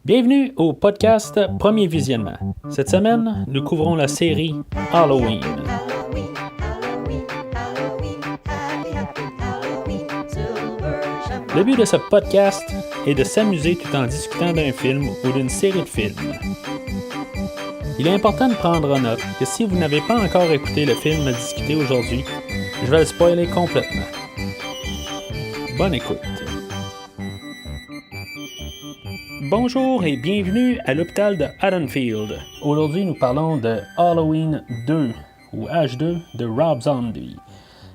Bienvenue au podcast Premier Visionnement. Cette semaine, nous couvrons la série Halloween. Le but de ce podcast est de s'amuser tout en discutant d'un film ou d'une série de films. Il est important de prendre en note que si vous n'avez pas encore écouté le film discuté aujourd'hui, je vais le spoiler complètement. Bonne écoute. Bonjour et bienvenue à l'hôpital de Haddonfield. Aujourd'hui, nous parlons de Halloween 2 ou H2 de Rob Zombie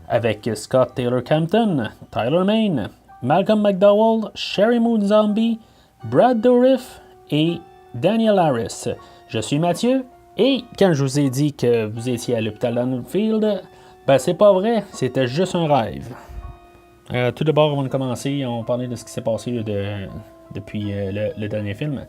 avec Scott Taylor Campton, Tyler Mane, Malcolm McDowell, Sheri Moon Zombie, Brad Dourif et Daniel Harris. Je suis Mathieu et quand je vous ai dit que vous étiez à l'hôpital d'Haddonfield, ben c'est pas vrai, c'était juste un rêve. Tout d'abord, avant de commencer, on parlait de ce qui s'est passé depuis le dernier film.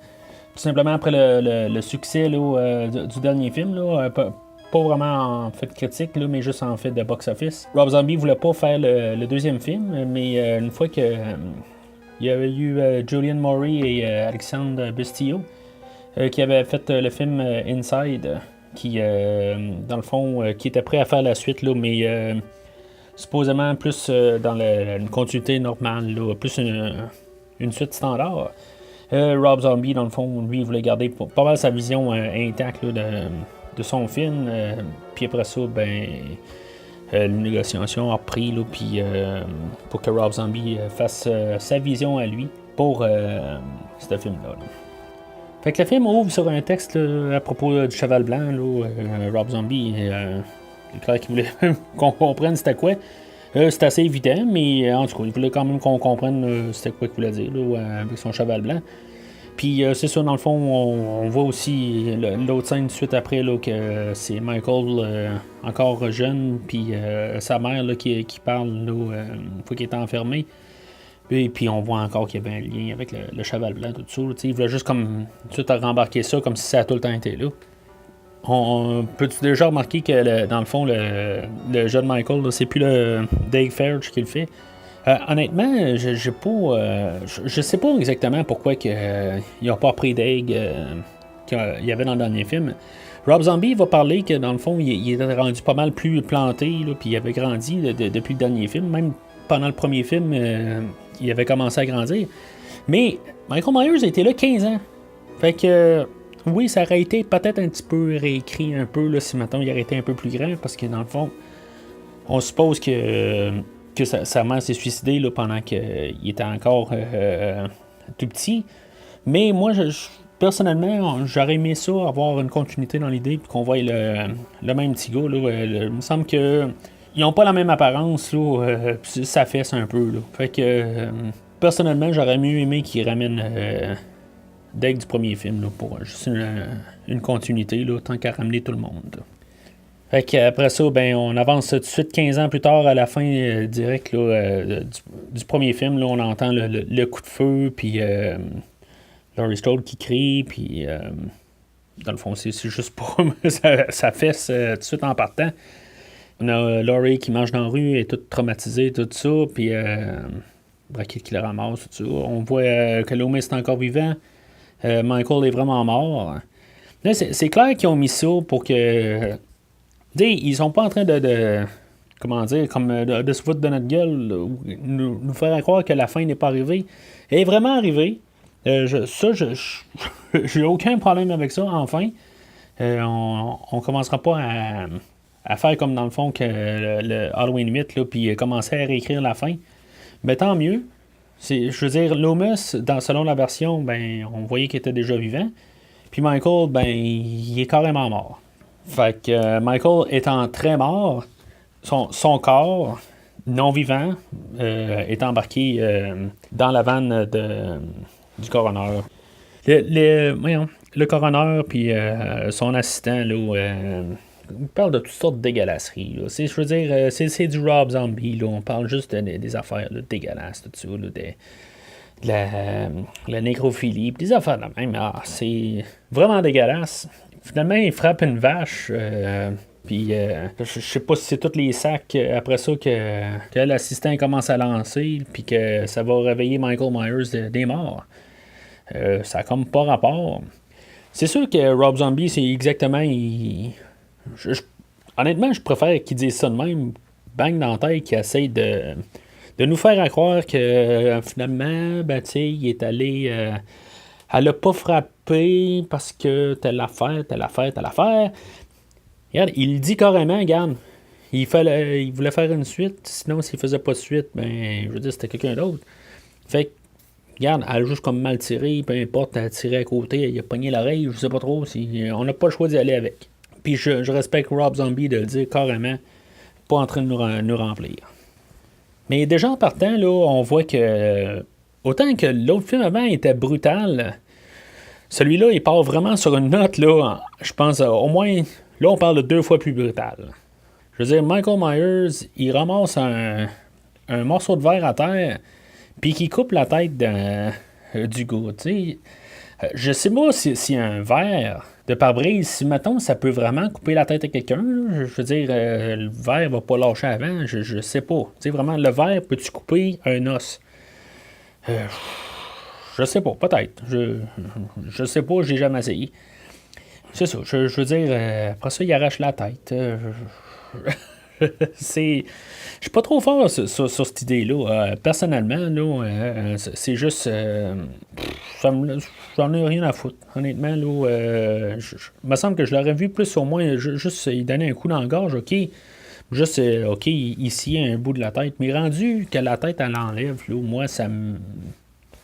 Tout simplement après le succès du dernier film, pas vraiment en fait critique, mais juste en fait de box-office. Rob Zombie voulait pas faire le deuxième film, mais une fois que il y avait eu Julianne Moore et Alexandre Bustillo qui avaient fait le film Inside, qui dans le fond qui était prêt à faire la suite, mais supposément plus dans une continuité normale, plus une suite standard. Rob Zombie, dans le fond, lui, il voulait garder pas mal sa vision intacte de son film. Puis après ça, la négociation a repris pour que Rob Zombie fasse sa vision à lui pour ce film-là. Fait que le film ouvre sur un texte à propos du cheval blanc. Rob Zombie, il croit qu'il voulait qu'on comprenne c'était quoi. C'est assez évident, mais en tout cas, il voulait quand même qu'on comprenne c'était quoi qu'il voulait dire avec son cheval blanc. Puis c'est ça, dans le fond, on voit aussi l'autre scène suite après que c'est Michael encore jeune, puis sa mère qui parle une fois qu'il est enfermé. Et puis on voit encore qu'il y avait un lien avec le cheval blanc, tout ça. Il voulait juste comme tout à rembarquer ça comme si ça a tout le temps été là. On peut-tu déjà remarquer que dans le fond, le jeune Michael, c'est plus le Dave Fairch qui le fait. Honnêtement, je sais pas exactement pourquoi il n'a pas pris Dave qu'il y avait dans le dernier film. Rob Zombie va parler que dans le fond, il était rendu pas mal plus planté, puis il avait grandi depuis le dernier film. Même pendant le premier film, il avait commencé à grandir. Mais Michael Myers a été là 15 ans. Fait que oui, ça aurait été peut-être un petit peu réécrit un peu si maintenant il aurait été un peu plus grand, parce que dans le fond, on suppose que sa mère s'est suicidée pendant qu'il était encore tout petit. Mais moi, personnellement, j'aurais aimé ça, avoir une continuité dans l'idée, puis qu'on voit le même petit gars. Il me semble que ils n'ont pas la même apparence, ça fesse un peu. Fait que personnellement, j'aurais mieux aimé qu'ils ramènent Dave du premier film pour juste une continuité, tant qu'à ramener tout le monde. Fait qu'après ça, on avance tout de suite 15 ans plus tard à la fin direct du premier film. On entend le coup de feu, puis Laurie Strode qui crie, puis dans le fond, c'est juste pour ça fesse tout de suite en partant. On a Laurie qui mange dans la rue, elle est toute traumatisée, tout ça, puis Brackett qui le ramasse, tout ça. On voit que Loomis est encore vivant. Michael est vraiment mort. Là, c'est clair qu'ils ont mis ça pour que... ils sont pas en train de comment dire, comme de se foutre de notre gueule, nous faire croire que la fin n'est pas arrivée. Elle est vraiment arrivée. J'ai aucun problème avec ça, enfin. On commencera pas à faire comme dans le fond que le Halloween 8, puis commencer à réécrire la fin. Mais tant mieux. Je veux dire, Loomis, selon la version, on voyait qu'il était déjà vivant. Puis Michael, il est carrément mort. Fait que Michael étant très mort, son corps non vivant est embarqué dans la vanne du coroner. Le coroner puis son assistant il parle de toutes sortes de dégueulasseries. Je veux dire, c'est du Rob Zombie. On parle juste des affaires dégueulasses, tout ça. De la nécrophilie, pis des affaires de même. C'est vraiment dégueulasse. Finalement, il frappe une vache. Puis je sais pas si c'est tous les sacs après ça que l'assistant commence à lancer, puis que ça va réveiller Michael Myers des morts. Ça a comme pas rapport. C'est sûr que Rob Zombie, c'est exactement. Honnêtement, je préfère qu'il dise ça de même, bang dans la tête, qu'il essaye de nous faire croire que finalement, ben, tu sais, il est allé. Elle l'a pas frappé parce que telle affaire, telle affaire, telle affaire. Regarde, il dit carrément, regarde, il voulait faire une suite, sinon s'il faisait pas de suite, ben, je veux dire, c'était quelqu'un d'autre. Fait que, regarde, elle a juste comme mal tiré, peu importe, elle a tiré à côté, il a pogné l'oreille, je sais pas trop, on n'a pas le choix d'y aller avec. Puis je respecte Rob Zombie de le dire carrément, pas en train de nous remplir. Mais déjà en partant, là, on voit que autant que l'autre film avant était brutal, celui-là, il part vraiment sur une note, là, je pense, au moins, là, on parle de 2 fois plus brutal. Je veux dire, Michael Myers, il ramasse un morceau de verre à terre, puis qui coupe la tête du gars, tu sais. Je sais pas si un verre de pare-brise, si mettons, ça peut vraiment couper la tête à quelqu'un. Je veux dire, le verre va pas lâcher avant, je sais pas. Tu sais, vraiment, le verre, peux-tu couper un os? Je sais pas, peut-être. Je sais pas, j'ai jamais essayé. C'est ça, je veux dire, après ça, il arrache la tête. Je suis pas trop fort sur cette idée-là. Personnellement, là, c'est juste. J'en ai rien à foutre. Honnêtement, là, il me semble que je l'aurais vu plus au moins juste il donner un coup dans la gorge, ok. Juste, ok, ici, un bout de la tête. Mais rendu que la tête, elle enlève, là, moi, ça me.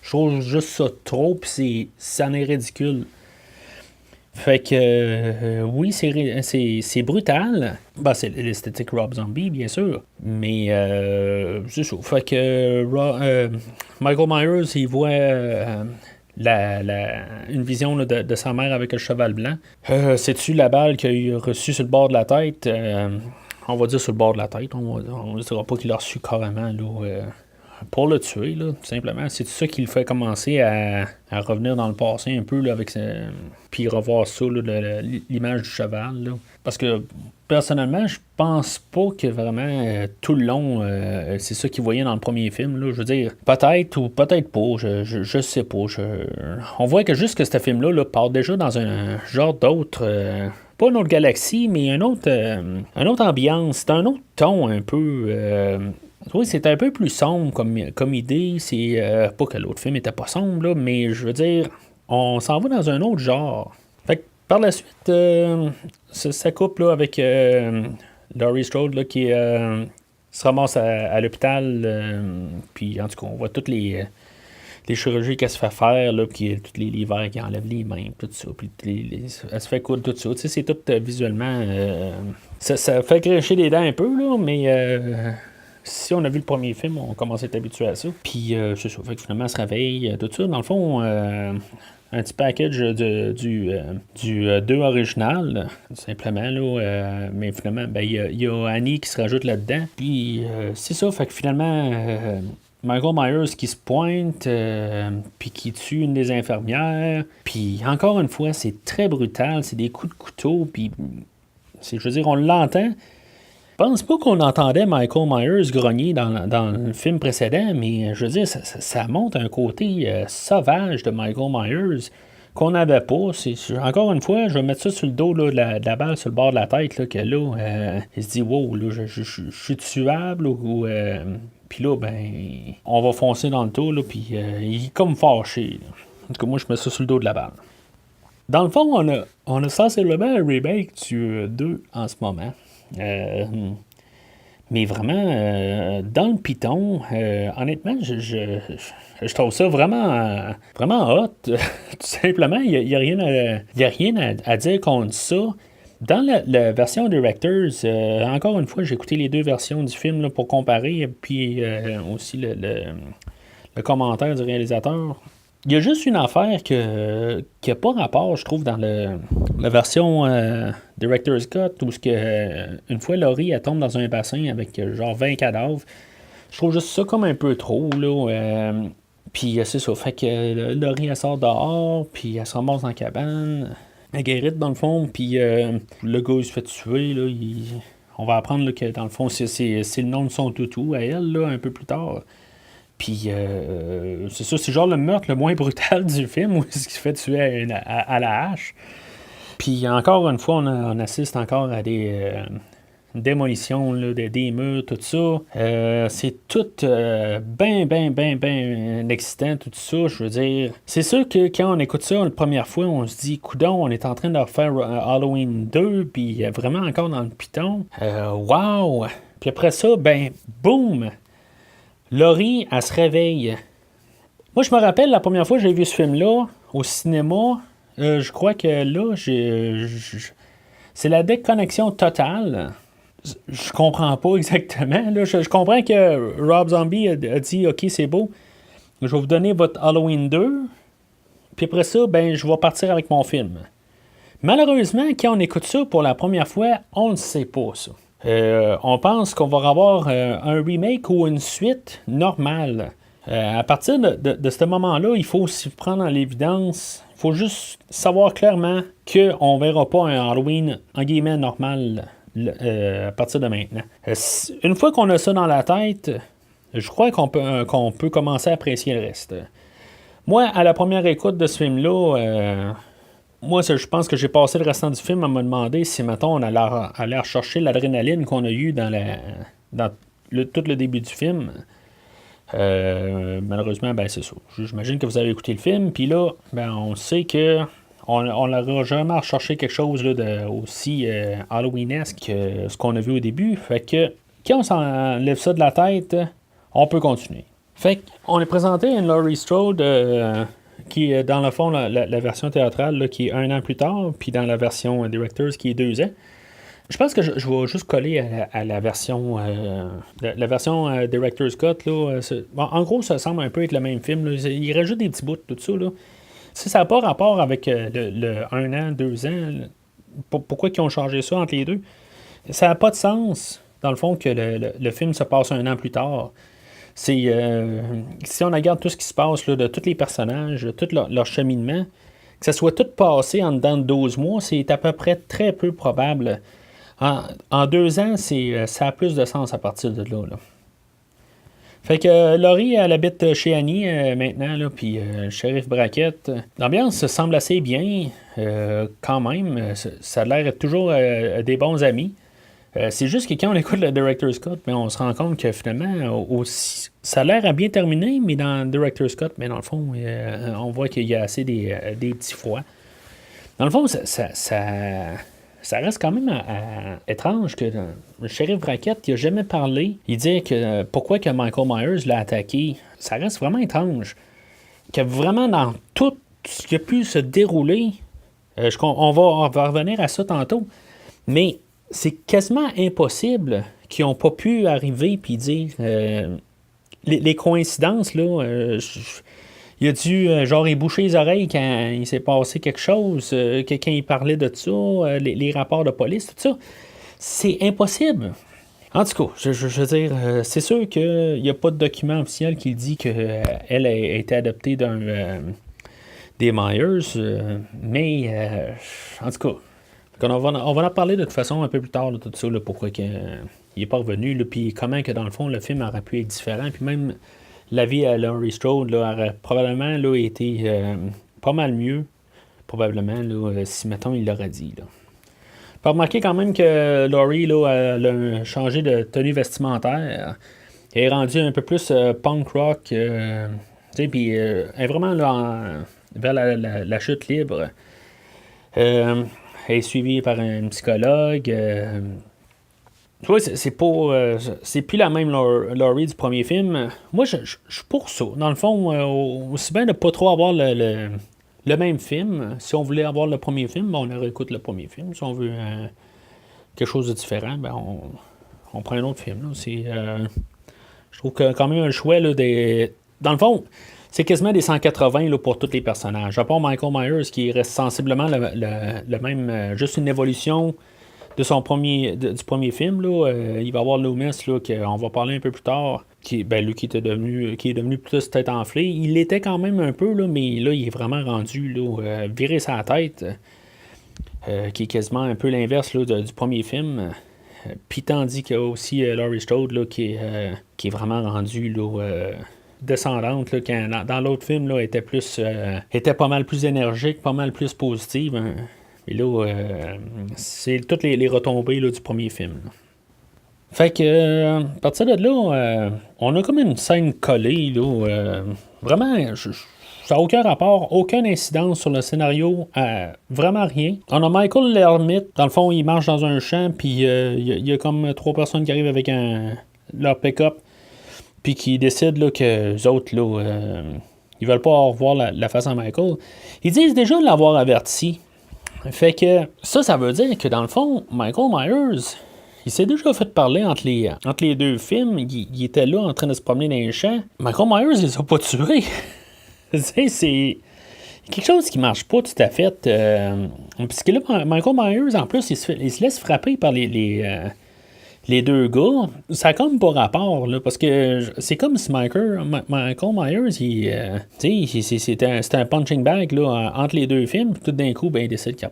Je trouve juste ça trop, puis ça en est ridicule. Fait que, oui, c'est brutal. Ben, c'est l'esthétique Rob Zombie, bien sûr. Mais, c'est ça. Fait que, Michael Myers, il voit une vision là, de sa mère avec un cheval blanc. C'est-tu la balle qu'il a reçue sur le bord de la tête? On va dire sur le bord de la tête. On ne dira pas qu'il l'a reçu carrément, là. Pour le tuer, là, tout simplement. C'est ça qui le fait commencer à revenir dans le passé un peu, là, puis revoir ça, là, l'image du cheval. Là. Parce que, personnellement, je pense pas que vraiment, tout le long, c'est ça qu'il voyait dans le premier film. Là. Je veux dire, peut-être ou peut-être pas, je sais pas. On voit que juste que ce film-là là, part déjà dans un genre d'autre... pas une autre galaxie, mais une autre ambiance. C'est un autre ton un peu... oui, c'est un peu plus sombre comme idée. C'est pas que l'autre film était pas sombre, là, mais je veux dire, on s'en va dans un autre genre. Fait que par la suite, ça couple là, avec Laurie Strode là, qui se ramasse à l'hôpital. Puis en tout cas, on voit toutes les chirurgies qu'elle se fait faire, là, puis tous les verres qui enlèvent les mains, tout ça. Puis elle se fait coudre tout ça. Tu sais, c'est tout visuellement. Ça fait cracher les dents un peu, là, mais. Si on a vu le premier film, on commence à être habitué à ça. Puis, c'est ça. Fait que finalement, elle se réveille, tout ça. Dans le fond, un petit package du 2 original, simplement. Là, mais finalement, ben, il y a Annie qui se rajoute là-dedans. Puis, c'est ça. Fait que finalement, Michael Myers qui se pointe, puis qui tue une des infirmières. Puis, encore une fois, c'est très brutal. C'est des coups de couteau. Puis, je veux dire, on l'entend. Je pense pas qu'on entendait Michael Myers grogner dans le film précédent, mais je veux dire, ça montre un côté sauvage de Michael Myers qu'on n'avait pas. Encore une fois, je vais mettre ça sur le dos là, de la balle sur le bord de la tête, là, que là, il se dit, wow, là, je suis tuable, ou puis là, ben, on va foncer dans le tas, là, puis il est comme fâché. Là. En tout cas, moi, je mets ça sur le dos de la balle. Dans le fond, on a sensiblement un remake du 2 en ce moment. Mais vraiment, dans le Python, honnêtement, je trouve ça vraiment, vraiment hot. Tout simplement, il n'y a rien à dire contre ça. Dans la version Directors, encore une fois, j'ai écouté les deux versions du film là, pour comparer, puis aussi le commentaire du réalisateur. Il y a juste une affaire qui n'a pas rapport, je trouve, dans la version Director's Cut, où une fois Laurie elle tombe dans un bassin avec genre 20 cadavres. Je trouve juste ça comme un peu trop, là. Puis c'est ça, fait que Laurie elle sort dehors, puis elle se ramasse dans la cabane. Elle guérite dans le fond, puis le gars il se fait tuer, là. On va apprendre là, que dans le fond, c'est le nom de son toutou à elle, là, un peu plus tard. Puis, c'est ça, c'est genre le meurtre le moins brutal du film, où il se fait tuer à la hache. Puis, encore une fois, on assiste encore à des démolitions là, des murs, tout ça. C'est tout ben excitant, tout ça, je veux dire. C'est sûr que quand on écoute ça la première fois, on se dit, coudon, on est en train de refaire Halloween 2, puis vraiment encore dans le piton. Wow! Puis après ça, ben, boum! Laurie, elle se réveille. Moi, je me rappelle, la première fois que j'ai vu ce film-là, au cinéma, je crois que là, c'est la déconnexion totale. Je comprends pas exactement. Là. Je comprends que Rob Zombie a dit, OK, c'est beau, je vais vous donner votre Halloween 2, puis après ça, ben, je vais partir avec mon film. Malheureusement, quand on écoute ça pour la première fois, on ne sait pas ça. On pense qu'on va avoir un remake ou une suite normale. À partir de ce moment-là, il faut aussi prendre en l'évidence, il faut juste savoir clairement qu'on ne verra pas un Halloween en guillemets normal à partir de maintenant. Une fois qu'on a ça dans la tête, je crois qu'on peut commencer à apprécier le reste. Moi, à la première écoute de ce film-là, moi, je pense que j'ai passé le restant du film à me demander si, mettons, on allait rechercher l'adrénaline qu'on a eue dans tout le début du film. Malheureusement, ben c'est ça. J'imagine que vous avez écouté le film, puis là, ben, on sait que on n'aura jamais recherché quelque chose là, aussi Halloweenesque que ce qu'on a vu au début. Fait que quand on s'enlève ça de la tête, on peut continuer. Fait qu'on est présenté à Laurie Strode qui est dans le fond la version théâtrale là, qui est 1 an plus tard, puis dans la version Directors qui est 2 ans. Je pense que je vais juste coller à la version Director's Cut. Là, bon, en gros, ça semble un peu être le même film. Là. Il rajoute des petits bouts, tout ça. Là. Si ça n'a pas rapport avec le 1 an, 2 ans, pourquoi ils ont changé ça entre les deux? Ça n'a pas de sens, dans le fond, que le film se passe 1 an plus tard. Si on regarde tout ce qui se passe, là, de tous les personnages, tout leur cheminement, que ça soit tout passé en dedans de 12 mois, c'est à peu près très peu probable. En 2 ans, ça a plus de sens à partir de là. Fait que Laurie, elle habite chez Annie maintenant, là, puis Sheriff Brackett. L'ambiance semble assez bien, quand même. Ça a l'air d'être toujours des bons amis. C'est juste que quand on écoute le Director's Cut, ben, on se rend compte que finalement, ça a l'air à bien terminer, mais dans le Director's Cut, ben, dans le fond, on voit qu'il y a assez des petits froids. Dans le fond, ça reste quand même étrange que le shérif Brackett n'a jamais parlé. Il dit que pourquoi que Michael Myers l'a attaqué. Ça reste vraiment étrange. Que vraiment dans tout ce qui a pu se dérouler, on va revenir à ça tantôt, mais c'est quasiment impossible qu'ils n'ont pas pu arriver et dire les coïncidences, là, il a dû, genre, il boucher les oreilles quand il s'est passé quelque chose, quand il parlait de ça, les rapports de police, tout ça. C'est impossible. En tout cas, je veux dire, c'est sûr qu'il n'y a pas de document officiel qui dit qu'elle a été adoptée des Myers, mais en tout cas, on va en parler de toute façon un peu plus tard, là, tout ça, là, pourquoi il n'est pas revenu, puis comment que dans le fond, le film aurait pu être différent, puis même la vie à Laurie Strode là, aurait probablement là, été pas mal mieux, probablement, là, si, mettons, il l'aurait dit. Là. Faut remarquer quand même que Laurie là, elle a changé de tenue vestimentaire. Elle est rendue un peu plus punk rock, puis elle est vraiment là, vers la chute libre. Elle est suivie par un psychologue. Tu vois, c'est plus la même Laurie du premier film. Moi, je suis pour ça. Dans le fond, aussi bien de pas trop avoir le même film. Si on voulait avoir le premier film, ben, on réécoute le premier film. Si on veut quelque chose de différent, ben on prend un autre film. Là. Je trouve que quand même un choix là, dans le fond, c'est quasiment des 180 là, pour tous les personnages. À part Michael Myers qui reste sensiblement le même, juste une évolution de du premier film. Là, il va y avoir Loomis, là, qu'on va parler un peu plus tard, qui est devenu plus tête enflée. Il l'était quand même un peu, là, mais là, il est vraiment rendu là, viré sa tête, qui est quasiment un peu l'inverse là, du premier film. Puis tandis qu'il y a aussi Laurie Strode là, qui est vraiment rendu là, descendante, là, quand dans l'autre film, là, était pas mal plus énergique, pas mal plus positive. Hein. Et là, c'est toutes les retombées là, du premier film. Là. Fait que, à partir de là, on a comme une scène collée, là, vraiment, ça n'a aucun rapport, aucune incidence sur le scénario, vraiment rien. On a Michael l'ermite, dans le fond, il marche dans un champ, puis il y a comme 3 personnes qui arrivent avec leur pick-up, puis qui décident là, que les autres, là, ils veulent pas revoir la face à Michael. Ils disent déjà de l'avoir averti. Fait que ça veut dire que dans le fond, Michael Myers, il s'est déjà fait parler entre les deux films. Il était là en train de se promener dans les champs. Michael Myers, il les a pas tués. C'est quelque chose qui marche pas tout à fait. Puisque là, Michael Myers, en plus, il se laisse frapper par les deux gars. Ça a comme pas rapport, là, parce que c'est comme si Michael Myers, c'était un punching bag là, entre les deux films. Puis tout d'un coup, ben, il décide qu'il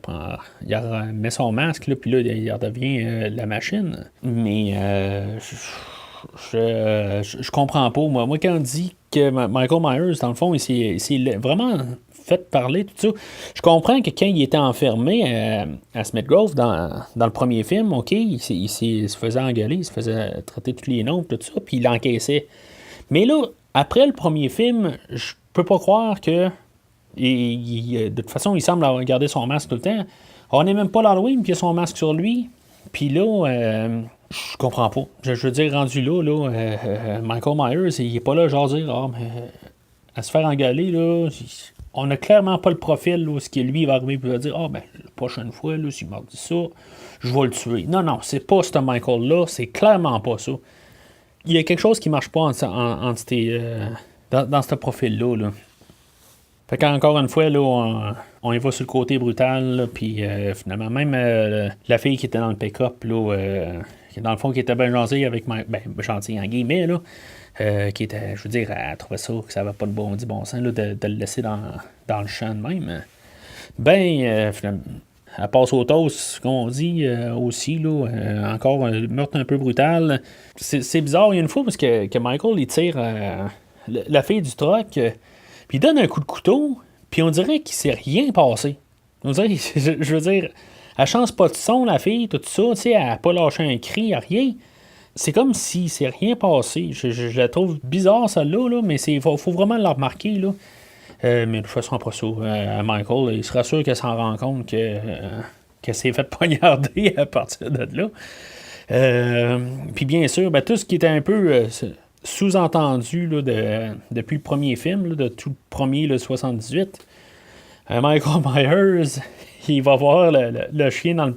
met son masque, là, puis là, il redevient la machine. Mais je comprends pas. Moi, quand on dit que Michael Myers, dans le fond, il s'est vraiment fait parler, tout ça. Je comprends que quand il était enfermé à Smith Grove dans le premier film, OK, il se faisait engueuler, il se faisait traiter tous les noms, tout ça, puis il encaissait. Mais là, après le premier film, je peux pas croire que de toute façon, il semble avoir gardé son masque tout le temps. On n'est même pas l'Halloween, puis il a son masque sur lui. Puis là, je comprends pas. Je veux dire, rendu là, Michael Myers, il est pas là, genre dire, à se faire engueuler, là, on a clairement pas le profil là, où ce qui lui il va arriver et il va dire la prochaine fois, là, s'il m'a dit ça, je vais le tuer. Non, c'est pas ce Michael-là, c'est clairement pas ça. Il y a quelque chose qui marche pas dans ce profil-là. Là. Fait qu'encore une fois, là, on y va sur le côté brutal, puis finalement, même la fille qui était dans le pick-up, là, dans le fond, qui était bien gentille avec gentille en guillemets, là, qui était, je veux dire, elle trouvait ça, que ça n'avait pas de bon sens là, de le laisser dans le champ de même. Finalement, elle passe au toast, comme on dit aussi, là, encore un meurtre un peu brutal. C'est bizarre, il y a une fois, parce que Michael, il tire la fille du truck, puis il donne un coup de couteau, puis on dirait qu'il s'est rien passé. On dirait, je veux dire, elle change pas de son, la fille, tout ça, tu sais, elle n'a pas lâché un cri, rien. C'est comme si c'est rien passé. Je la trouve bizarre, celle-là, là, mais il faut vraiment la remarquer. Là. Mais de toute façon, après ça, Michael, il sera sûr qu'elle s'en rend compte qu'elle s'est fait poignarder à partir de là. Puis bien sûr, tout ce qui était un peu sous-entendu là, depuis le premier film, là, de tout le premier, le 78, Michael Myers, il va voir le chien dans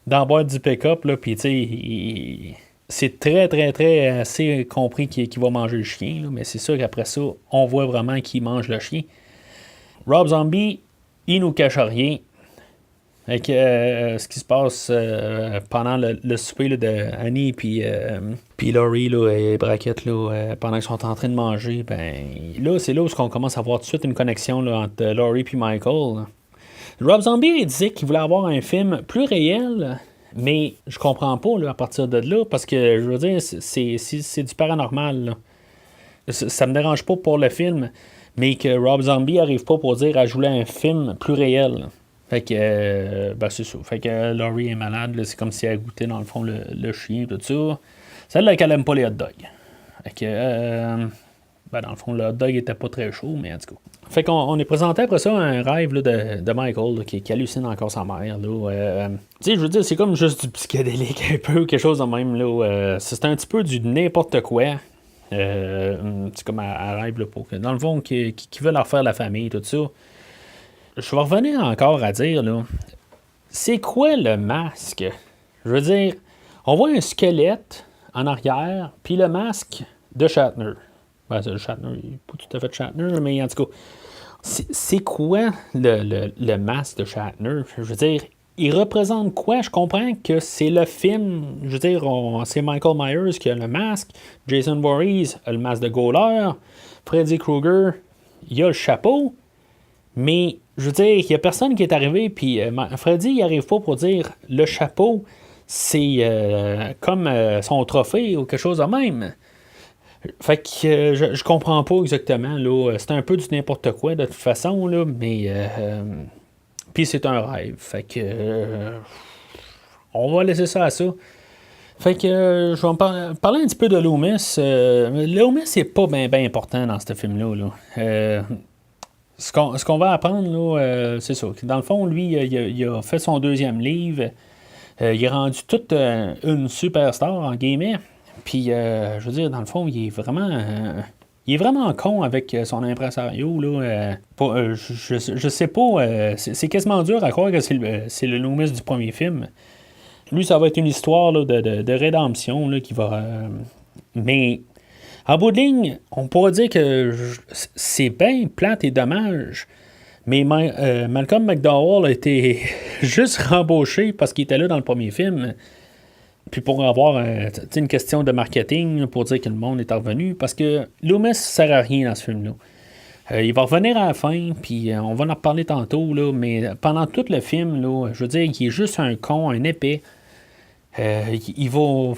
la boîte du pick-up, puis tu sais, c'est très, très, très assez compris qu'il va manger le chien, là, mais c'est sûr qu'après ça, on voit vraiment qu'il mange le chien. Rob Zombie, il nous cache rien. Avec ce qui se passe pendant le souper là, de Annie puis Laurie là, et Brackett là, pendant qu'ils sont en train de manger, là, c'est là où on commence à voir tout de suite une connexion là, entre Laurie et Michael. Rob Zombie il disait qu'il voulait avoir un film plus réel, mais je comprends pas là, à partir de là, parce que je veux dire, c'est du paranormal. Là. Ça me dérange pas pour le film, mais que Rob Zombie arrive pas pour dire à jouer un film plus réel. Là. Fait que, c'est ça. Fait que Laurie est malade, là, c'est comme si elle goûtait dans le fond le chien, tout ça. Celle-là qu'elle aime pas les hot dogs. Fait que, dans le fond, le hot dog était pas très chaud, mais en tout cas. Fait qu'on est présenté après ça un rêve là, de Michael là, qui hallucine encore sa mère. Là. Tu sais, je veux dire, c'est comme juste du psychédélique un peu, quelque chose de même. Là. C'est un petit peu du n'importe quoi. C'est comme un rêve là, pour que, dans le fond, qui veut leur faire la famille, tout ça. Je vais revenir encore à dire, là, c'est quoi le masque? Je veux dire, on voit un squelette en arrière, puis le masque de Shatner. Shatner, il n'est pas tout à fait Shatner, mais en tout cas, c'est quoi le masque de Shatner? Je veux dire, il représente quoi? Je comprends que c'est le film, je veux dire, c'est Michael Myers qui a le masque, Jason Voorhees a le masque de Goaler, Freddy Krueger, il a le chapeau, mais je veux dire, il n'y a personne qui est arrivé, puis Freddy, il n'arrive pas pour dire le chapeau, c'est comme son trophée ou quelque chose de même. Fait que je comprends pas exactement, là. C'est un peu du n'importe quoi, de toute façon, là, mais... puis c'est un rêve. Fait que... on va laisser ça à ça. Fait que je vais parler un petit peu de Loomis. Loomis, c'est pas bien important dans ce film-là. Là. Ce qu'on va apprendre, là, c'est ça. Dans le fond, lui, il a fait son deuxième livre. Il est rendu toute une superstar, en guillemets. Puis, je veux dire, dans le fond, il est vraiment con avec son impresario. Là, je sais pas. C'est quasiment dur à croire que c'est le Loomis du premier film. Lui, ça va être une histoire là, de rédemption là, qui va. Mais en bout de ligne, on pourrait dire que c'est bien plate et dommage. Mais Malcolm McDowell a été juste rembauché parce qu'il était là dans le premier film. Puis pour avoir une question de marketing, pour dire que le monde est revenu. Parce que Loomis ne sert à rien dans ce film-là. Il va revenir à la fin, puis on va en reparler tantôt, là, mais pendant tout le film, là, je veux dire, il est juste un con, un épais. Il va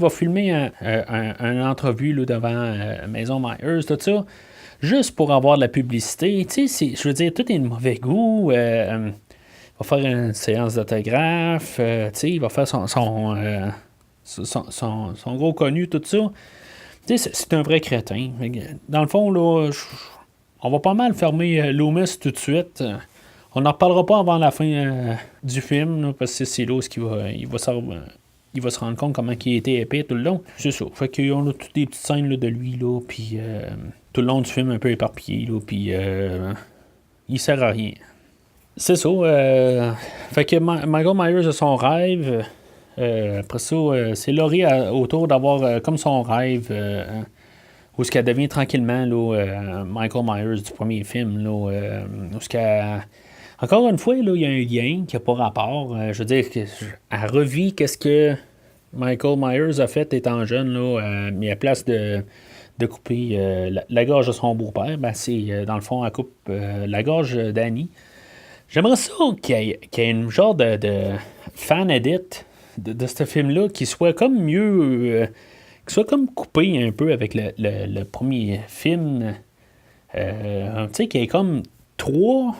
filmer une entrevue là, devant Maison Myers, tout ça, juste pour avoir de la publicité. Je veux dire, tout est de mauvais goût. Il va faire une séance d'autographe. Il va faire son gros connu, tout ça. C'est un vrai crétin. Dans le fond, là, on va pas mal fermer Loomis tout de suite. On n'en reparlera pas avant la fin du film, là, parce que c'est là où il va se rendre compte comment il était épais tout le long. C'est ça. Fait qu'on a toutes des petites scènes là, de lui, là, puis tout le long du film un peu éparpillé, là, puis il sert à rien. C'est ça. Fait que Michael Myers a son rêve. Après ça, c'est Laurie autour d'avoir comme son rêve. Où ce qu'elle devient tranquillement là, Michael Myers du premier film. Là, où ce qu'elle... Encore une fois, il y a un lien qui n'a pas rapport. Je veux dire, elle revit qu'est-ce que Michael Myers a fait étant jeune, là, mais à place de couper la gorge de son beau-père, ben, c'est, dans le fond, elle coupe la gorge d'Annie. J'aimerais ça qu'il y ait une genre de fan edit de ce film-là qui soit comme mieux... qui soit comme coupé un peu avec le premier film. Tu sais, qu'il y ait comme 3...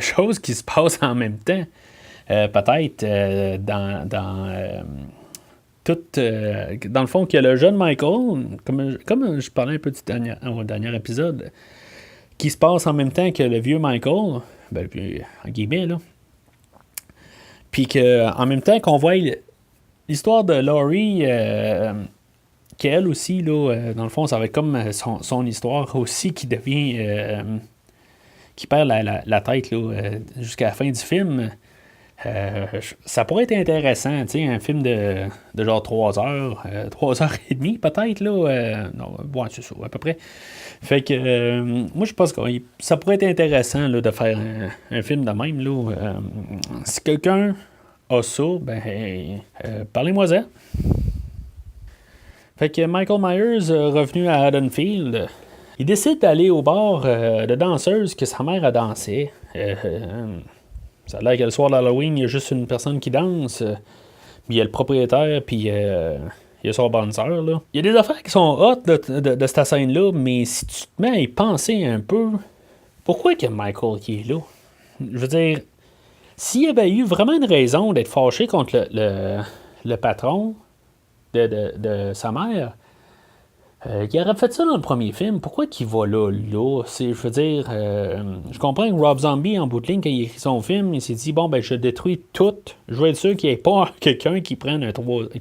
choses qui se passent en même temps. Peut-être dans tout. Dans le fond, qu'il y a le jeune Michael, comme je parlais un peu au dernier épisode, qui se passe en même temps que le vieux Michael, ben, en guillemets, là. Puis qu'en même temps qu'on voit l'histoire de Laurie, qu'elle aussi, là, dans le fond, ça va être comme son histoire aussi qui devient. Qui perd la tête là, jusqu'à la fin du film. Ça pourrait être intéressant, tu sais, un film de genre 3 heures, 3 heures et demie peut-être, là. Non, ouais, c'est ça, à peu près. Fait que, moi, je pense que ça pourrait être intéressant là, de faire un film de même, là. Si quelqu'un a ça, ben, parlez-moi-en. Fait que Michael Myers, revenu à Haddonfield, il décide d'aller au bar de danseuse que sa mère a dansé. Ça a l'air que le soir d'Halloween, il y a juste une personne qui danse. Puis il y a le propriétaire, puis il y a son bonne sœur. Là. Il y a des affaires qui sont hot de cette scène-là, mais si tu te mets à y penser un peu, pourquoi que Michael qui est là? Je veux dire, s'il y avait eu vraiment une raison d'être fâché contre le patron de sa mère, il aurait fait ça dans le premier film. Pourquoi qu'il va là? Je veux dire, je comprends que Rob Zombie, en bout de ligne, quand il écrit son film, il s'est dit, bon, ben, je détruis tout. Je veux être sûr qu'il n'y ait pas quelqu'un qui prenne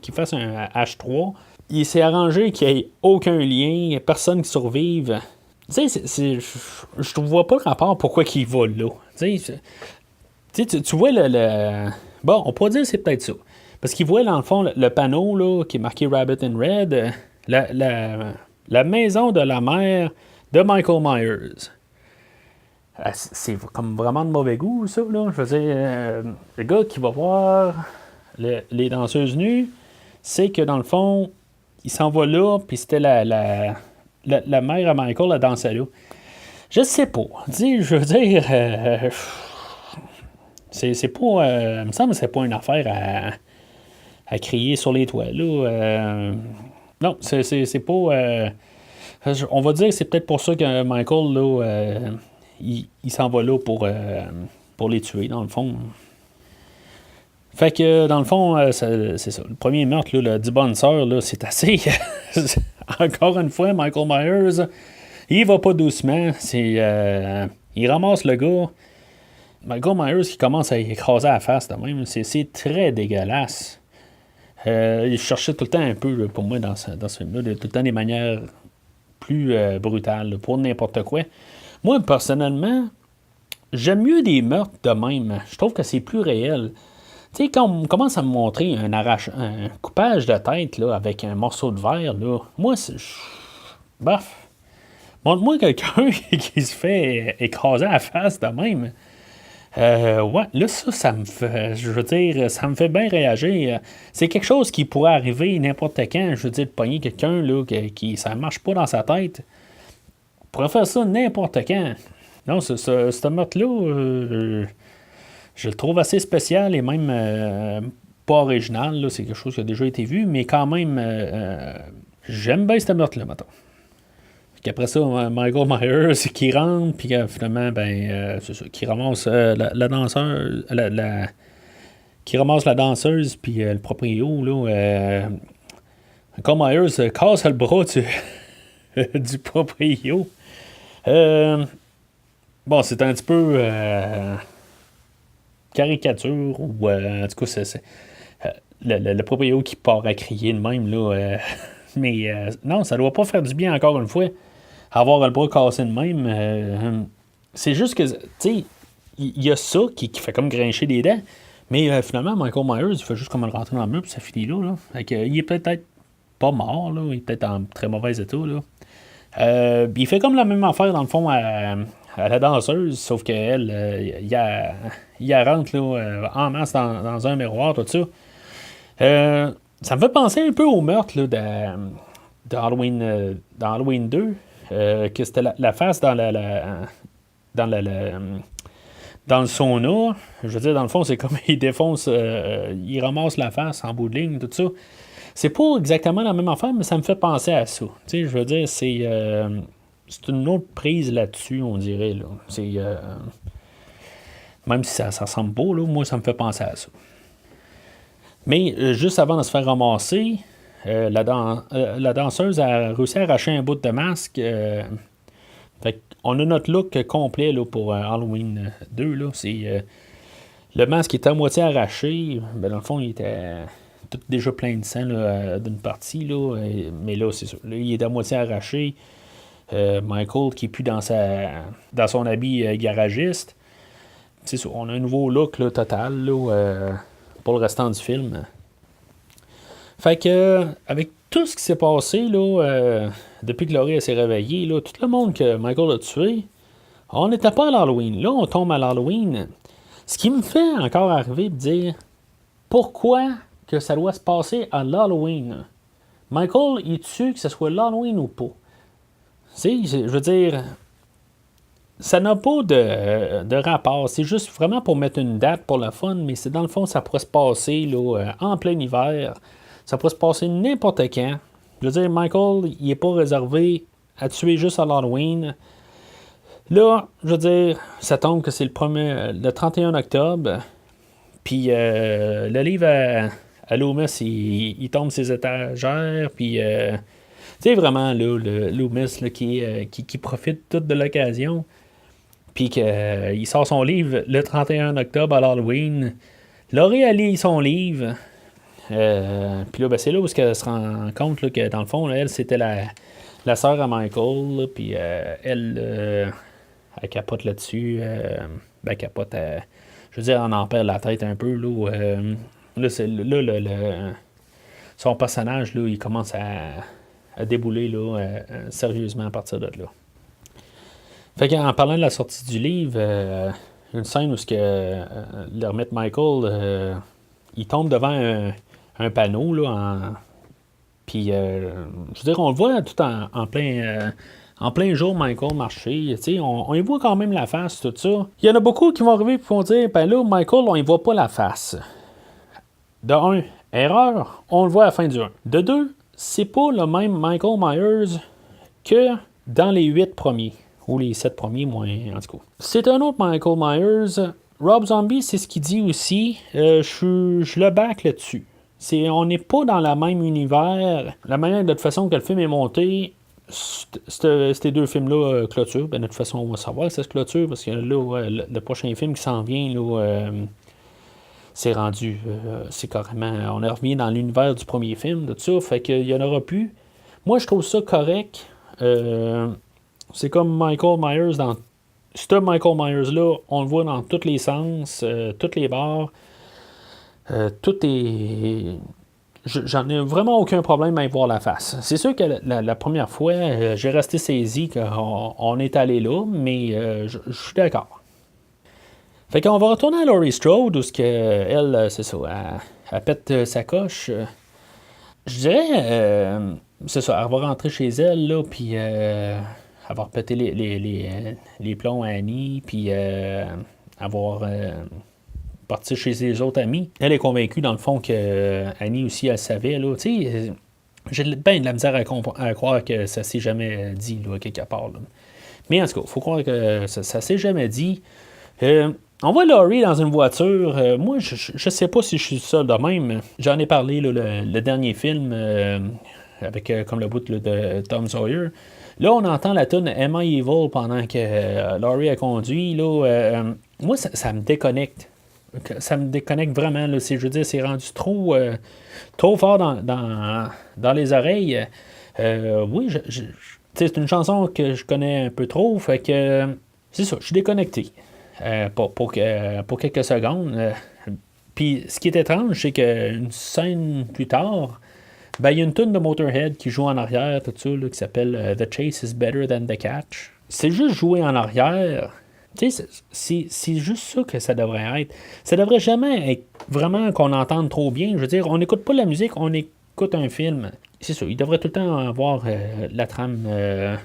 qui fasse un H3. Il s'est arrangé qu'il n'y ait aucun lien, personne qui survive. Tu sais, je ne vois pas le rapport pourquoi qu'il va là. Tu vois Bon, on pourrait dire que c'est peut-être ça. Parce qu'il voit, dans le fond, le panneau là, qui est marqué Rabbit in Red. La maison de la mère de Michael Myers. C'est comme vraiment de mauvais goût, ça, là. Je veux dire, le gars qui va voir les danseuses nues, c'est que, dans le fond, il s'en va là, puis c'était la mère à Michael, la dansait là. Je sais pas. Je veux dire, c'est pas... il me semble que c'est pas une affaire à crier sur les toits, là. Non, c'est pas. On va dire que c'est peut-être pour ça que Michael, là, il s'en va là pour les tuer, dans le fond. Fait que, dans le fond, c'est ça. Le premier meurtre, là, le 10 bonnes sœurs, là, c'est assez. Encore une fois, Michael Myers, il va pas doucement. Il ramasse le gars. Michael Myers qui commence à écraser la face de même. C'est très dégueulasse. Il cherchait tout le temps un peu, là, pour moi, dans ce film-là, tout le temps des manières plus brutales, là, pour n'importe quoi. Moi, personnellement, j'aime mieux des meurtres de même. Je trouve que c'est plus réel. Tu sais, quand on commence à me montrer un coupage de tête là, avec un morceau de verre, là, moi, Bof. Montre-moi quelqu'un qui se fait écraser la face de même. Ouais, là, ça me fait, je veux dire, ça me fait bien réagir. C'est quelque chose qui pourrait arriver n'importe quand. Je veux dire, de pogner quelqu'un, là, qui ça marche pas dans sa tête. On pourrait faire ça n'importe quand. Non, ce meurtre-là, je le trouve assez spécial et même pas original. Là. C'est quelque chose qui a déjà été vu, mais quand même, j'aime bien ce meurtre-là, mettons. Qu'après ça, Michael Myers qui rentre, puis finalement, c'est ça, qui ramasse la danseuse, qui ramasse la danseuse, puis le proprio, là. Michael Myers casse le bras du proprio. Bon, c'est un petit peu caricature, ou en tout cas, c'est le proprio qui part à crier de même, là. Mais non, ça doit pas faire du bien, encore une fois, avoir le bras cassé de même. C'est juste que, tu sais, il y a ça qui fait comme grincher des dents, mais finalement, Michael Myers, il fait juste comme le rentrer dans le mur, puis ça finit là. Fait que, il est peut-être pas mort, là, il est peut-être en très mauvais état, là. Il fait comme la même affaire, dans le fond, à la danseuse, sauf qu'elle, il rentre là, en masse dans un miroir, tout ça. Ça me fait penser un peu au meurtre là, de Halloween, dans Halloween 2, que c'était la face dans dans le sauna. Je veux dire, dans le fond, c'est comme il défonce, il ramasse la face en bout de ligne, tout ça. C'est pas exactement la même affaire, mais ça me fait penser à ça. Tu sais, je veux dire, c'est une autre prise là-dessus, on dirait. Là. Même si ça ressemble pas, là, moi, ça me fait penser à ça. Mais juste avant de se faire ramasser, la danseuse a réussi à arracher un bout de masque. Fait on a notre look complet là, pour Halloween 2. Là. Le masque était à moitié arraché. Dans le fond, il était tout déjà plein de sang là, d'une partie. Là, mais là, c'est sûr. Là, il est à moitié arraché. Michael qui est plus dans son habit garagiste. On a un nouveau look là, total là, pour le restant du film. Fait que avec tout ce qui s'est passé là, depuis que Laurie s'est réveillée, là, tout le monde que Michael a tué, on n'était pas à l'Halloween. Là, on tombe à l'Halloween. Ce qui me fait encore arriver de dire pourquoi que ça doit se passer à l'Halloween. Michael, il tue que ce soit l'Halloween ou pas. Je veux dire, ça n'a pas de rapport. C'est juste vraiment pour mettre une date pour le fun, mais c'est dans le fond, ça pourrait se passer là, en plein hiver. Ça pourrait se passer n'importe quand. Je veux dire, Michael, il n'est pas réservé à tuer juste à l'Halloween. Là, je veux dire, ça tombe que c'est le 31 octobre. Puis le livre à Loomis, il tombe ses étagères. Puis, tu sais, vraiment, là, le Loomis là, qui profite toute de l'occasion. Puis qu'il sort son livre le 31 octobre à l'Halloween. Laurie a lu son livre. Puis là, c'est là où elle se rend compte là, que dans le fond, là, elle, c'était la sœur à Michael. Puis elle capote là-dessus. Elle capote. Je veux dire, on en perd la tête un peu. Là, son personnage, là, il commence à débouler là, sérieusement à partir de là. Fait qu'en parlant de la sortie du livre, une scène où l'ermite Michael, il tombe devant un panneau, là, puis, je veux dire, on le voit tout en plein jour, Michael marcher, on y voit quand même la face, tout ça. Il y en a beaucoup qui vont arriver et vont dire, là, Michael, on y voit pas la face. De 1, erreur, on le voit à la fin du 1. De 2, c'est pas le même Michael Myers que dans les 8 premiers, ou les 7 premiers, moins, en tout cas. C'est un autre Michael Myers. Rob Zombie, c'est ce qu'il dit aussi. Je le back là-dessus. On n'est pas dans le même univers. La manière, de toute façon, que le film est monté, ces deux films-là clôturent. Ben, de toute façon, on va savoir que ça se clôture, parce que là, le prochain film qui s'en vient, là, c'est rendu. C'est carrément. On est revenu dans l'univers du premier film, de tout ça. Fait qu'il n'y en aura plus. Moi, je trouve ça correct. C'est comme Michael Myers dans. Ce Michael Myers-là, on le voit dans tous les sens, toutes les barres. Tout est. J'en ai vraiment aucun problème à y voir la face. C'est sûr que la première fois, j'ai resté saisi qu'on est allé là, mais je suis d'accord. Fait qu'on va retourner à Laurie Strode, où elle, c'est ça, elle pète sa coche. Je dirais, c'est ça, elle va rentrer chez elle, là, puis elle va repéter les plombs à Annie, puis avoir parti chez ses autres amis. Elle est convaincue, dans le fond, que Annie aussi, elle savait, là, tu sais, j'ai bien de la misère à croire que ça s'est jamais dit, là, quelque part, là. Mais en tout cas, il faut croire que ça s'est jamais dit. On voit Laurie dans une voiture. Moi, je sais pas si je suis seul de même. J'en ai parlé, là, le dernier film, avec comme le bout là, de Tom Sawyer. Là, on entend la tune Am I Evil pendant que Laurie a conduit. Là, moi, ça me déconnecte. Ça me déconnecte vraiment. Là, je veux dire, c'est rendu trop fort dans les oreilles. Oui, c'est une chanson que je connais un peu trop. Fait que c'est ça, je suis déconnecté. Pour quelques secondes. Puis ce qui est étrange, c'est qu'une scène plus tard, ben, il y a une tune de Motorhead qui joue en arrière, tout ça, là, qui s'appelle The Chase is Better Than the Catch. C'est juste jouer en arrière. Tu sais, c'est juste ça que ça devrait être. Ça devrait jamais être vraiment qu'on entende trop bien. Je veux dire, on n'écoute pas la musique, on écoute un film. C'est ça, il devrait tout le temps avoir la trame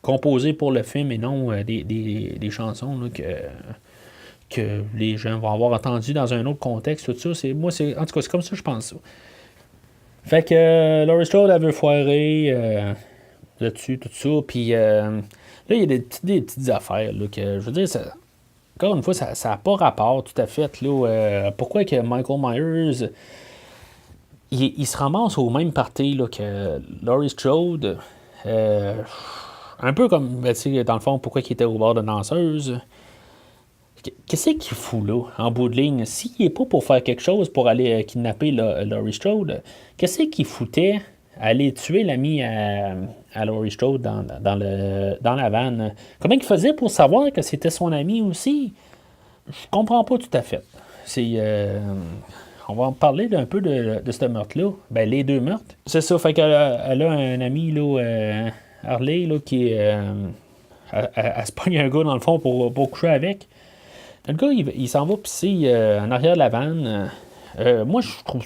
composée pour le film et non des chansons là, que les gens vont avoir entendues dans un autre contexte, tout ça. En tout cas, c'est comme ça que je pense ça. Fait que Laurie Strode, elle veut foirer là-dessus, tout ça. Puis là, il y a des petites affaires là, que, je veux dire, encore une fois, ça n'a pas rapport tout à fait. Là, pourquoi que Michael Myers, il se ramasse au même party là, que Laurie Strode? Un peu comme, ben, dans le fond, pourquoi il était au bord de danseuse. Qu'est-ce qu'il fout là, en bout de ligne? S'il n'est pas pour faire quelque chose pour aller kidnapper Laurie Strode, qu'est-ce qu'il foutait aller tuer l'ami à Laurie Strode dans la vanne? Comment il faisait pour savoir que c'était son ami aussi? Je comprends pas tout à fait. On va en parler un peu de ce meurtre-là. Ben, les deux meurtres. C'est ça, fait qu'elle a un ami, là, Harley, là, qui est... elle se pogne un gars, dans le fond, pour coucher avec. Le gars, il s'en va pisser en arrière de la vanne. Moi, je trouve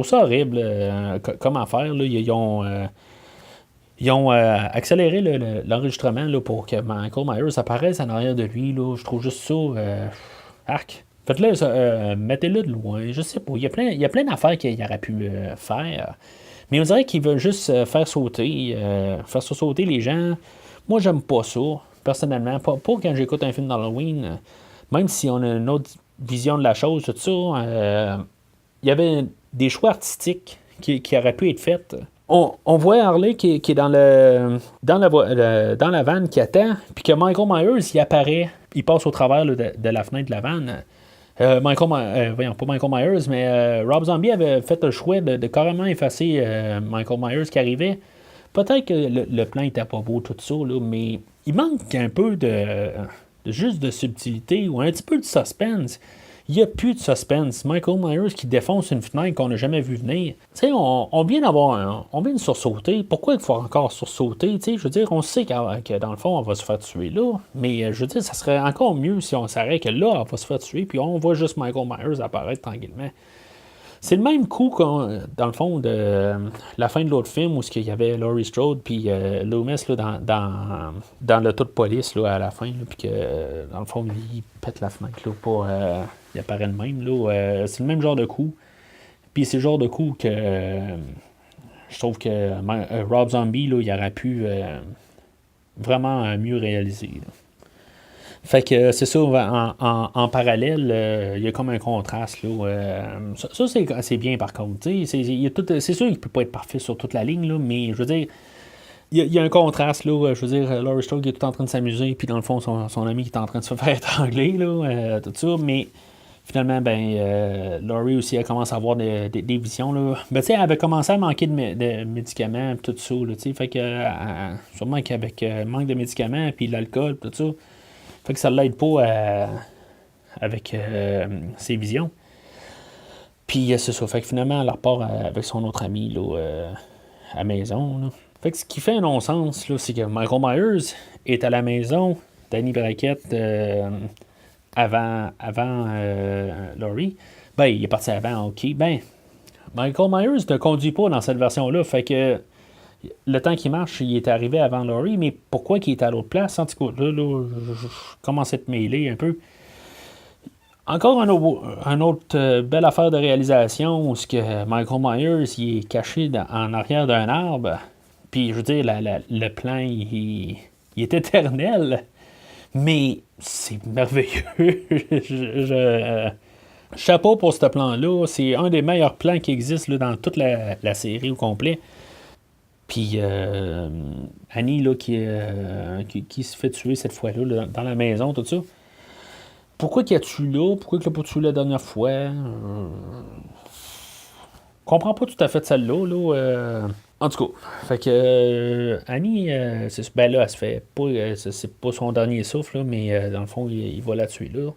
ça horrible comme affaire. Là. Ils ont accéléré l'enregistrement là, pour que Michael Myers apparaisse en arrière de lui. Là. Je trouve juste ça... arc. Faites-le, mettez-le de loin. Je sais pas. Il y a plein d'affaires qu'il aurait pu faire. Mais on dirait qu'il veut juste faire sauter les gens. Moi, j'aime pas ça. Personnellement, pas quand j'écoute un film d'Halloween, même si on a une autre vision de la chose, tout ça, il y avait des choix artistiques qui auraient pu être faits. On voit Harley qui est dans la vanne qui attend, puis que Michael Myers, il apparaît, il passe au travers là, de la fenêtre de la vanne. Pas Michael Myers, mais Rob Zombie avait fait le choix de carrément effacer Michael Myers qui arrivait. Peut-être que le plan n'était pas beau, tout ça, là, mais il manque un peu juste de subtilité ou un petit peu de suspense. Il n'y a plus de suspense. Michael Myers qui défonce une fenêtre qu'on n'a jamais vu venir. Tu sais, on vient de sursauter. Pourquoi il faut encore sursauter? Tu sais, je veux dire, on sait que dans le fond, on va se faire tuer là. Mais je veux dire, ça serait encore mieux si on s'arrête que là, on va se faire tuer. Puis on voit juste Michael Myers apparaître tranquillement. C'est le même coup dans le fond de la fin de l'autre film où il y avait Laurie Strode puis Loomis là, dans l'auto de police là, à la fin, puis que dans le fond il pète la fenêtre là, il apparaît de même là, c'est le même genre de coup. Puis c'est le genre de coup que je trouve que Rob Zombie, là, il aurait pu vraiment mieux réaliser. Là. Fait que c'est ça, en parallèle, il y a comme un contraste. Là, ça c'est bien par contre. C'est sûr qu'il ne peut pas être parfait sur toute la ligne, là, mais je veux dire, il y a un contraste. Là, je veux dire, Laurie Strode est tout en train de s'amuser, puis dans le fond, son ami qui est en train de se faire étrangler, là, tout ça, mais finalement, Laurie aussi, elle commence à avoir des visions. Là. Ben, elle avait commencé à manquer de médicaments, tout ça. Là, fait que, sûrement qu'avec manque de médicaments, puis l'alcool, tout ça, fait que ça l'aide pas avec ses visions. Puis c'est ça. Fait que finalement, elle repart avec son autre ami là, à la maison. Là. Fait que ce qui fait un non-sens, là, c'est que Michael Myers est à la maison, Danny Brackett avant Laurie. Ben, il est parti avant, ok. Ben, Michael Myers ne conduit pas dans cette version-là. Fait que le temps qu'il marche, il est arrivé avant Laurie, mais pourquoi il est à l'autre place? En tout cas, là je commence à te mêler un peu. Encore un autre belle affaire de réalisation où que Michael Myers il est caché en arrière d'un arbre. Puis, je veux dire, le plan, il est éternel. Mais c'est merveilleux. Chapeau pour ce plan-là. C'est un des meilleurs plans qui existent là, dans toute la série au complet. Puis Annie là, qui se fait tuer cette fois-là là, dans la maison, tout ça. Pourquoi qu'il a tué là? Pourquoi qu'il n'a pas tué la dernière fois? Je comprends pas tout à fait celle-là. Là, en tout cas, fait que Annie, ben là, elle se fait pas. C'est pas son dernier souffle, là, mais dans le fond, il va la tuer là.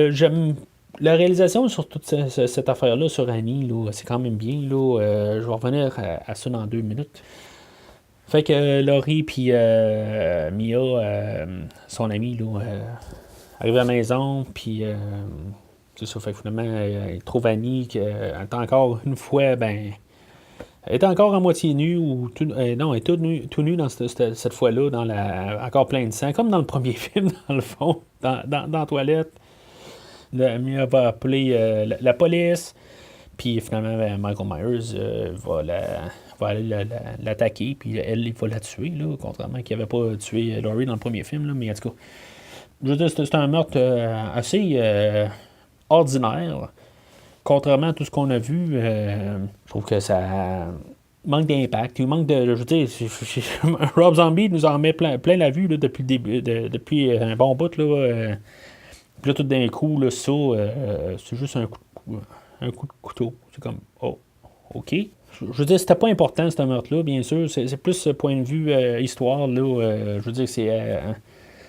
J'aime la réalisation sur toute cette affaire-là sur Annie, là, c'est quand même bien. Là, je vais revenir à ça dans 2 minutes. Fait que Laurie puis Mia, son amie, là, arrive à la maison, puis c'est ça. Fait que finalement, il trouve Annie qui est encore une fois, ben, elle est encore à moitié nue, ou non, elle est tout nue dans cette fois-là, encore plein de sang, comme dans le premier film, dans le fond, dans la toilette. Mia va appeler la police, puis finalement, Michael Myers va aller l'attaquer, puis elle, il va la tuer, là, contrairement qu'il n'avait pas tué Laurie dans le premier film, là, mais en tout cas, je veux dire, c'est un meurtre assez ordinaire, contrairement à tout ce qu'on a vu, je trouve que ça manque d'impact, il manque de, je veux dire, Rob Zombie nous en met plein la vue là, depuis le début, depuis un bon bout, là, puis là, tout d'un coup, là, ça, c'est juste un coup de couteau. C'est comme, oh, OK. Je veux dire, c'était pas important, ce meurtre-là, bien sûr. C'est plus ce point de vue histoire, là. Je veux dire,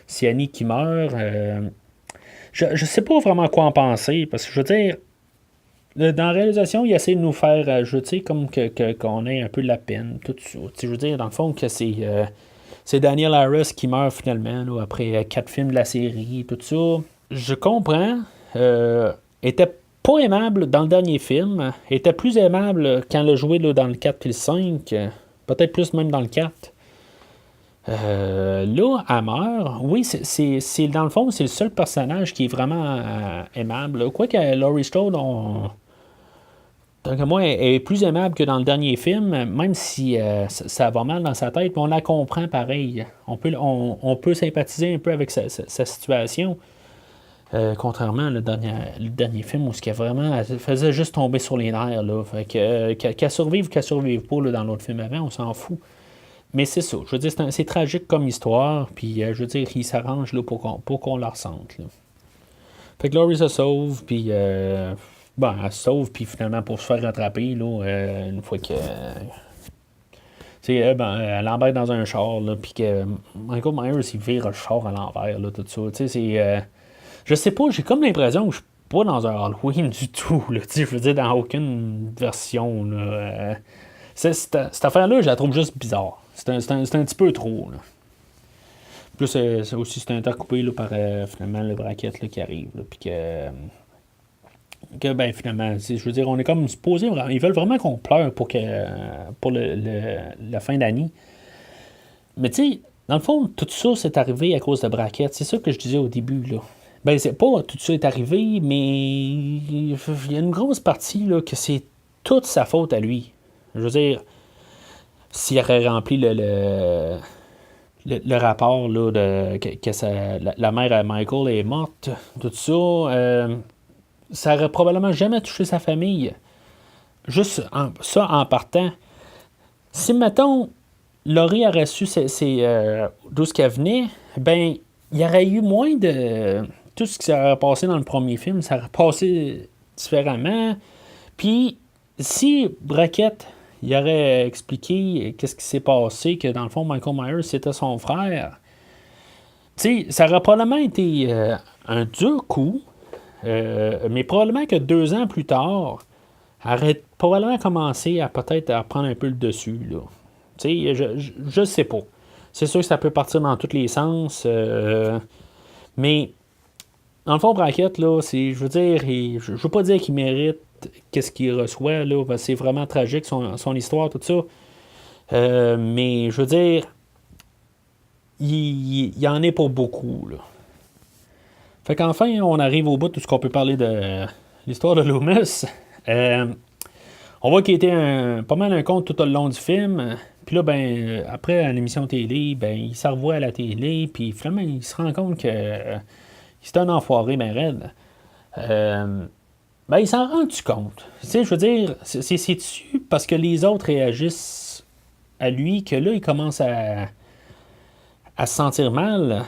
c'est Annie qui meurt. Je sais pas vraiment quoi en penser, parce que, je veux dire, dans la réalisation, il essaie de nous faire, je sais, comme qu'on ait un peu de la peine, tout ça. Je veux dire, dans le fond, que c'est Daniel Harris qui meurt finalement, là, après 4 films de la série, tout ça. Je comprends. Était pas aimable dans le dernier film. Était plus aimable quand elle a joué là, dans le 4 et le 5. Peut-être plus même dans le 4. Là, elle meurt. Oui, c'est dans le fond, c'est le seul personnage qui est vraiment aimable. Quoique Laurie Strode, tant que moi, elle est plus aimable que dans le dernier film, même si ça va mal dans sa tête, mais on la comprend pareil. On peut sympathiser un peu avec sa situation. Contrairement au dernier film où elle faisait juste tomber sur les nerfs. Là, fait que, qu'elle survive ou qu'elle survive pas là, dans l'autre film avant, on s'en fout. Mais c'est ça. Je veux dire, c'est tragique comme histoire. Puis je veux dire, il s'arrange là, pour qu'on la ressente. Là. Fait que Laurie se sauve. Puis elle se sauve. Puis finalement, pour se faire rattraper, là, une fois que. Elle embarque dans un char. Puis que Michael Myers, il vire le char à l'envers. Là, tout ça. C'est. Je sais pas, j'ai comme l'impression que je suis pas dans un Halloween du tout. Là, je veux dire, dans aucune version. Là, cette affaire-là, je la trouve juste bizarre. C'est un petit peu trop. Là. Plus, c'est intercoupé là, par finalement le bracket là, qui arrive. Puis que ben, finalement, je veux dire, on est comme supposé. Ils veulent vraiment qu'on pleure pour la fin d'année. Mais tu sais, dans le fond, tout ça, c'est arrivé à cause de bracket. C'est ça que je disais au début. Là. Ben, c'est pas tout ça est arrivé, mais il y a une grosse partie là, que c'est toute sa faute à lui. Je veux dire, s'il aurait rempli le rapport là, que la mère à Michael est morte, tout ça, ça aurait probablement jamais touché sa famille. Juste ça en partant. Si, mettons, Laurie aurait su d'où ce qu'elle venait, ben, il y aurait eu moins de... Tout ce qui s'aurait passé dans le premier film, ça aurait passé différemment. Puis, si Brackett, il aurait expliqué qu'est-ce qui s'est passé, que dans le fond, Michael Myers, c'était son frère, tu sais, ça aurait probablement été un dur coup, mais probablement que 2 ans plus tard, elle aurait probablement commencé à peut-être à prendre un peu le dessus, là. Tu sais, je sais pas. C'est sûr que ça peut partir dans tous les sens, mais dans le fond, Brackett, là, je veux dire, je veux pas dire qu'il mérite qu'est-ce qu'il reçoit, là, parce que c'est vraiment tragique, son histoire, tout ça. Mais je veux dire, il y en est pour beaucoup, là. Fait qu'enfin, on arrive au bout de tout ce qu'on peut parler de l'histoire de Loomis. On voit qu'il était pas mal un conte tout au long du film. Puis là, ben, après, à l'émission télé, ben, il se revoit à la télé, puis finalement, il se rend compte que c'est un enfoiré, ben raide. Ben, il s'en rend-tu compte? Tu sais, je veux dire, c'est-tu parce que les autres réagissent à lui que là, il commence à se sentir mal?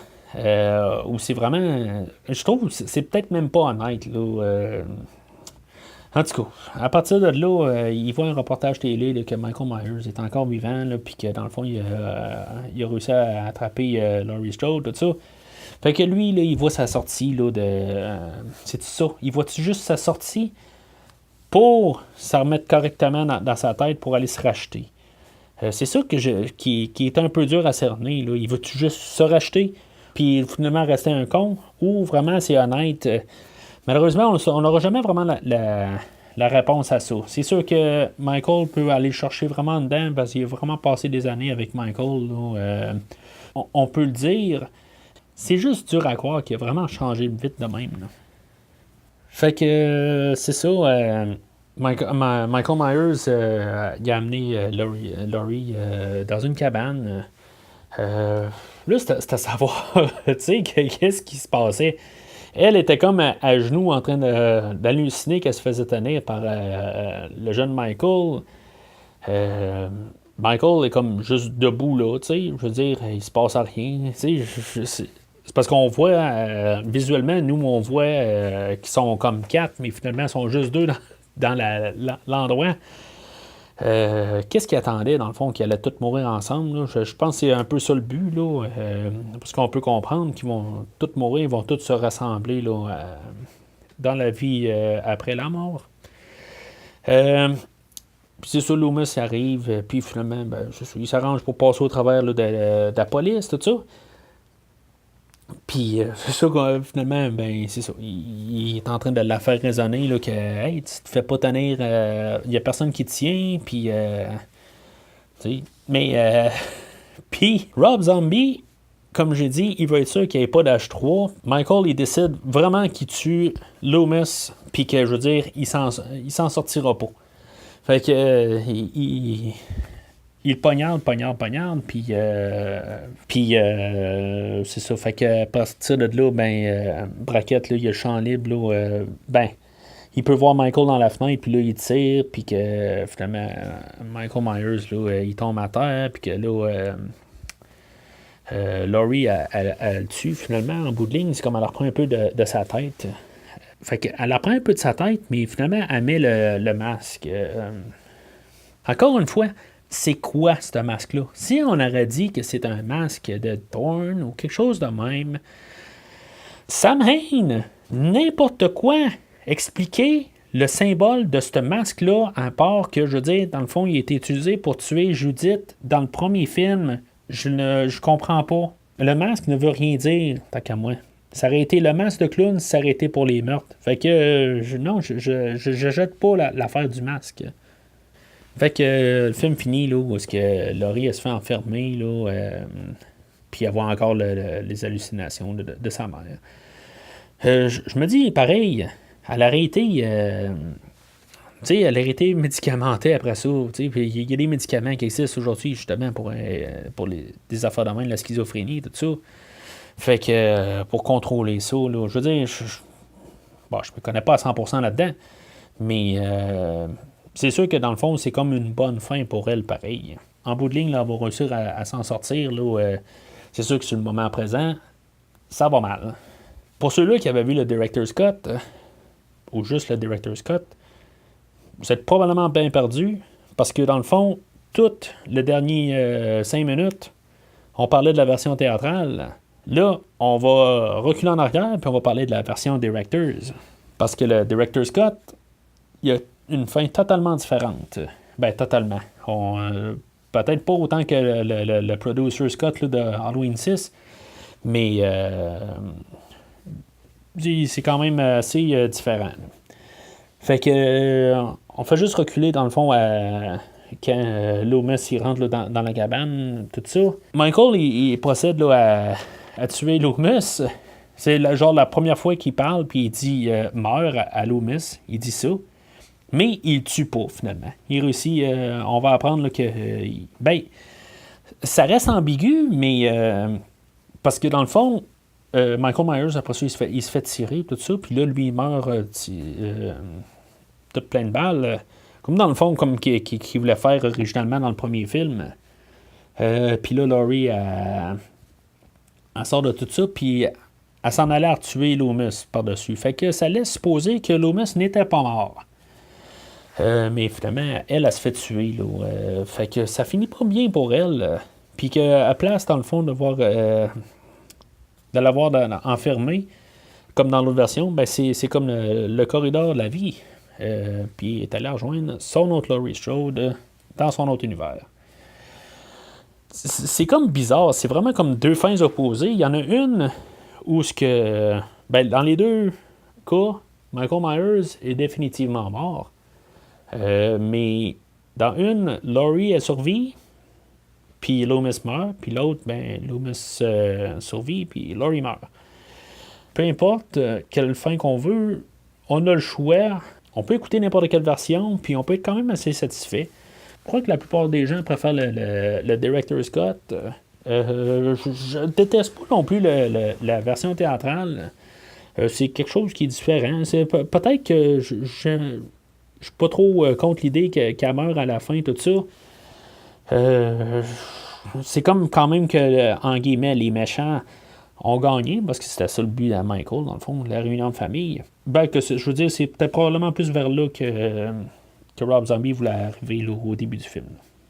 Ou c'est vraiment... Je trouve que c'est peut-être même pas honnête, là. En tout cas, à partir de là, il voit un reportage télé là, que Michael Myers est encore vivant, puis que dans le fond, il a réussi à attraper Laurie Strode, tout ça. Fait que lui, là, il voit sa sortie là, c'est tout ça. Il voit juste sa sortie pour se remettre correctement dans sa tête pour aller se racheter. C'est ça qui est un peu dur à cerner. Là. Il veut-tu juste se racheter, puis finalement rester un con, ou vraiment c'est honnête? Malheureusement, on n'aura jamais vraiment la réponse à ça. C'est sûr que Michael peut aller chercher vraiment dedans parce qu'il a vraiment passé des années avec Michael. Là, on peut le dire. C'est juste dur à croire qu'il a vraiment changé vite de même. Là. Fait que c'est ça. Michael Myers il a amené Laurie dans une cabane. Là, c'est à savoir, tu sais, qu'est-ce qui se passait. Elle était comme à genoux en train d'halluciner qu'elle se faisait tenir par le jeune Michael. Michael est comme juste debout là, tu sais. Je veux dire, il se passe rien. Tu sais, c'est parce qu'on voit visuellement, nous, on voit qu'ils sont comme 4, mais finalement, ils sont juste 2 dans l'endroit. Qu'est-ce qu'ils attendaient, dans le fond, qu'ils allaient tous mourir ensemble? Là? Je pense que c'est un peu ça le but, là, parce qu'on peut comprendre qu'ils vont tous mourir, ils vont tous se rassembler là, dans la vie après la mort. Puis c'est ça, Loomis arrive, puis finalement, ben, il s'arrange pour passer au travers là, de la police, tout ça. Puis c'est ça que finalement, ben c'est ça. Il est en train de la faire raisonner là, que hey, tu te fais pas tenir, il y a personne qui te tient, puis tu sais. Mais puis Rob Zombie, comme j'ai dit, il veut être sûr qu'il n'y ait pas d'H3. Michael, il décide vraiment qu'il tue Loomis, puis que je veux dire, il s'en sortira pas. Fait que il poignarde, puis c'est ça. Fait que à partir de là, ben, Brackett, là, il a le champ libre, là, ben, il peut voir Michael dans la fenêtre, puis là, il tire, puis que finalement, Michael Myers, là, il tombe à terre, puis que là, Laurie, elle le tue, finalement, en bout de ligne, c'est comme elle reprend un peu de sa tête. Fait qu'elle reprend un peu de sa tête, mais finalement, elle met le masque. Encore une fois, c'est quoi ce masque-là? Si on aurait dit que c'est un masque de Thorn ou quelque chose de même, Sam Hain, n'importe quoi, expliquer le symbole de ce masque-là, à part que, je veux dire, dans le fond, il a été utilisé pour tuer Judith dans le premier film, je comprends pas. Le masque ne veut rien dire, tant qu'à moi. Ça aurait été le masque de clown, ça aurait été pour les meurtres. Fait que, non, je jette pas l'affaire du masque. Fait que le film finit là, où est-ce que Laurie elle se fait enfermer là, puis elle voit encore les hallucinations de sa mère. Je me dis pareil, elle aurait été tu sais, elle a été médicamentée après ça. Puis il y a des médicaments qui existent aujourd'hui, justement, pour des affaires de même, la schizophrénie, tout ça. Fait que pour contrôler ça, là, je veux dire, je me connais pas à 100% là-dedans, mais c'est sûr que dans le fond, c'est comme une bonne fin pour elle, pareil. En bout de ligne, là, elle va réussir à s'en sortir. Là, c'est sûr que sur le moment présent, ça va mal. Pour ceux-là qui avaient vu le Director's Cut, ou juste le Director's Cut, vous êtes probablement bien perdu, parce que dans le fond, tout le dernier 5 minutes, on parlait de la version théâtrale. Là, on va reculer en arrière, puis on va parler de la version Director's. Parce que le Director's Cut, il y a une fin totalement différente. Ben, totalement. Peut-être pas autant que le Producer's Cut là, de Halloween 6, mais c'est quand même assez différent. Fait que on fait juste reculer dans le fond quand Loomis il rentre là, dans la cabane, tout ça. Michael il procède là, à tuer Loomis. C'est la première fois qu'il parle, puis il dit meurt à Loomis. Il dit ça. Mais il tue pas, finalement. Il réussit. On va apprendre là, que. Ça reste ambigu, mais. Parce que dans le fond, Michael Myers, après ça, il se fait tirer, tout ça. Puis là, lui, il meurt tout plein de balles. Comme dans le fond, comme qu'il voulait faire originalement dans le premier film. Puis là, Laurie, elle sort de tout ça, puis elle s'en allait à tuer Loomis par-dessus. Fait que ça laisse supposer que Loomis n'était pas mort. Mais finalement, elle se fait tuer. Là, fait que ça finit pas bien pour elle. Puis qu'à place, dans le fond, de l'avoir enfermée, comme dans l'autre version, ben c'est comme le corridor de la vie. Puis elle est allée rejoindre son autre Laurie Strode dans son autre univers. C'est comme bizarre. C'est vraiment comme deux fins opposées. Il y en a une où dans les deux cas, Michael Myers est définitivement mort. Mais dans une, Laurie elle survit, puis Loomis meurt, puis l'autre, Loomis survit, puis Laurie meurt. Peu importe quelle fin qu'on veut, on a le choix. On peut écouter n'importe quelle version, puis on peut être quand même assez satisfait. Je crois que la plupart des gens préfèrent le Director's Cut. Je déteste pas non plus la version théâtrale. C'est quelque chose qui est différent. Peut-être que je suis pas trop contre l'idée qu'elle meurt à la fin, tout ça. C'est comme quand même que, en guillemets, les méchants ont gagné, parce que c'était ça le but de Michael, dans le fond, la réunion de famille. Je veux dire, c'est peut-être probablement plus vers là que Rob Zombie voulait arriver là, au début du film.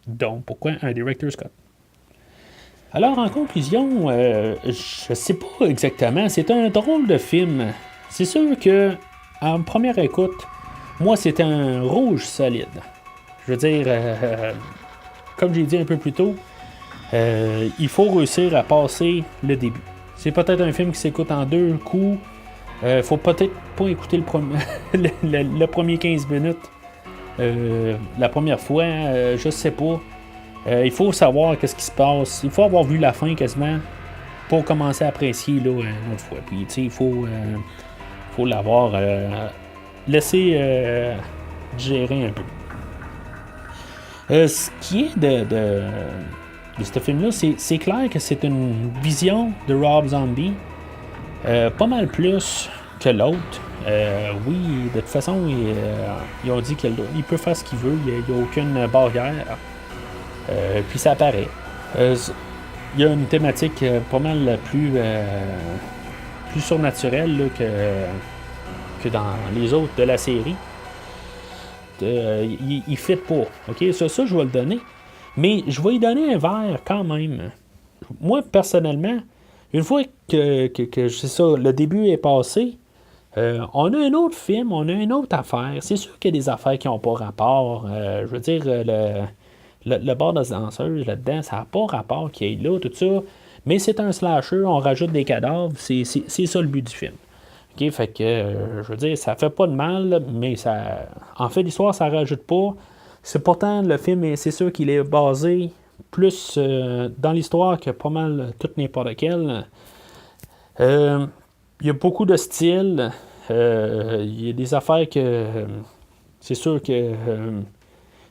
Donc, pourquoi un Director's Cut? Alors, en conclusion, je sais pas exactement, c'est un drôle de film. C'est sûr que, en première écoute, moi, c'était un rouge solide. Je veux dire, comme j'ai dit un peu plus tôt, il faut réussir à passer le début. C'est peut-être un film qui s'écoute en 2 coups. Faut peut-être pas écouter le premier 15 minutes la première fois. Je sais pas. Il faut savoir qu'est-ce qui se passe. Il faut avoir vu la fin quasiment pour commencer à apprécier là, une autre fois. Puis, tu sais, il faut l'avoir laissé digérer un peu. Ce qui est de ce film-là, c'est clair que c'est une vision de Rob Zombie pas mal plus que l'autre. Oui, de toute façon, ils ont dit qu'il peut faire ce qu'il veut, il n'y a aucune barrière. Puis ça apparaît. Il y a une thématique pas mal plus surnaturelle là, que dans les autres de la série. Il ne fit pas. Okay? Ça, je vais le donner. Mais je vais y donner un verre quand même. Moi, personnellement, une fois que c'est ça, le début est passé, on a un autre film, on a une autre affaire. C'est sûr qu'il y a des affaires qui n'ont pas rapport. Je veux dire, le bar de danseuse là-dedans, ça n'a pas rapport qu'il y ait là, tout ça. Mais c'est un slasher, on rajoute des cadavres, c'est ça le but du film. Okay, fait que, je veux dire, ça fait pas de mal, mais ça, en fait, l'histoire, ça rajoute pas. C'est pourtant, le film, c'est sûr qu'il est basé plus dans l'histoire que pas mal tout n'importe quel. Il y a beaucoup de styles. Il y a des affaires que c'est sûr que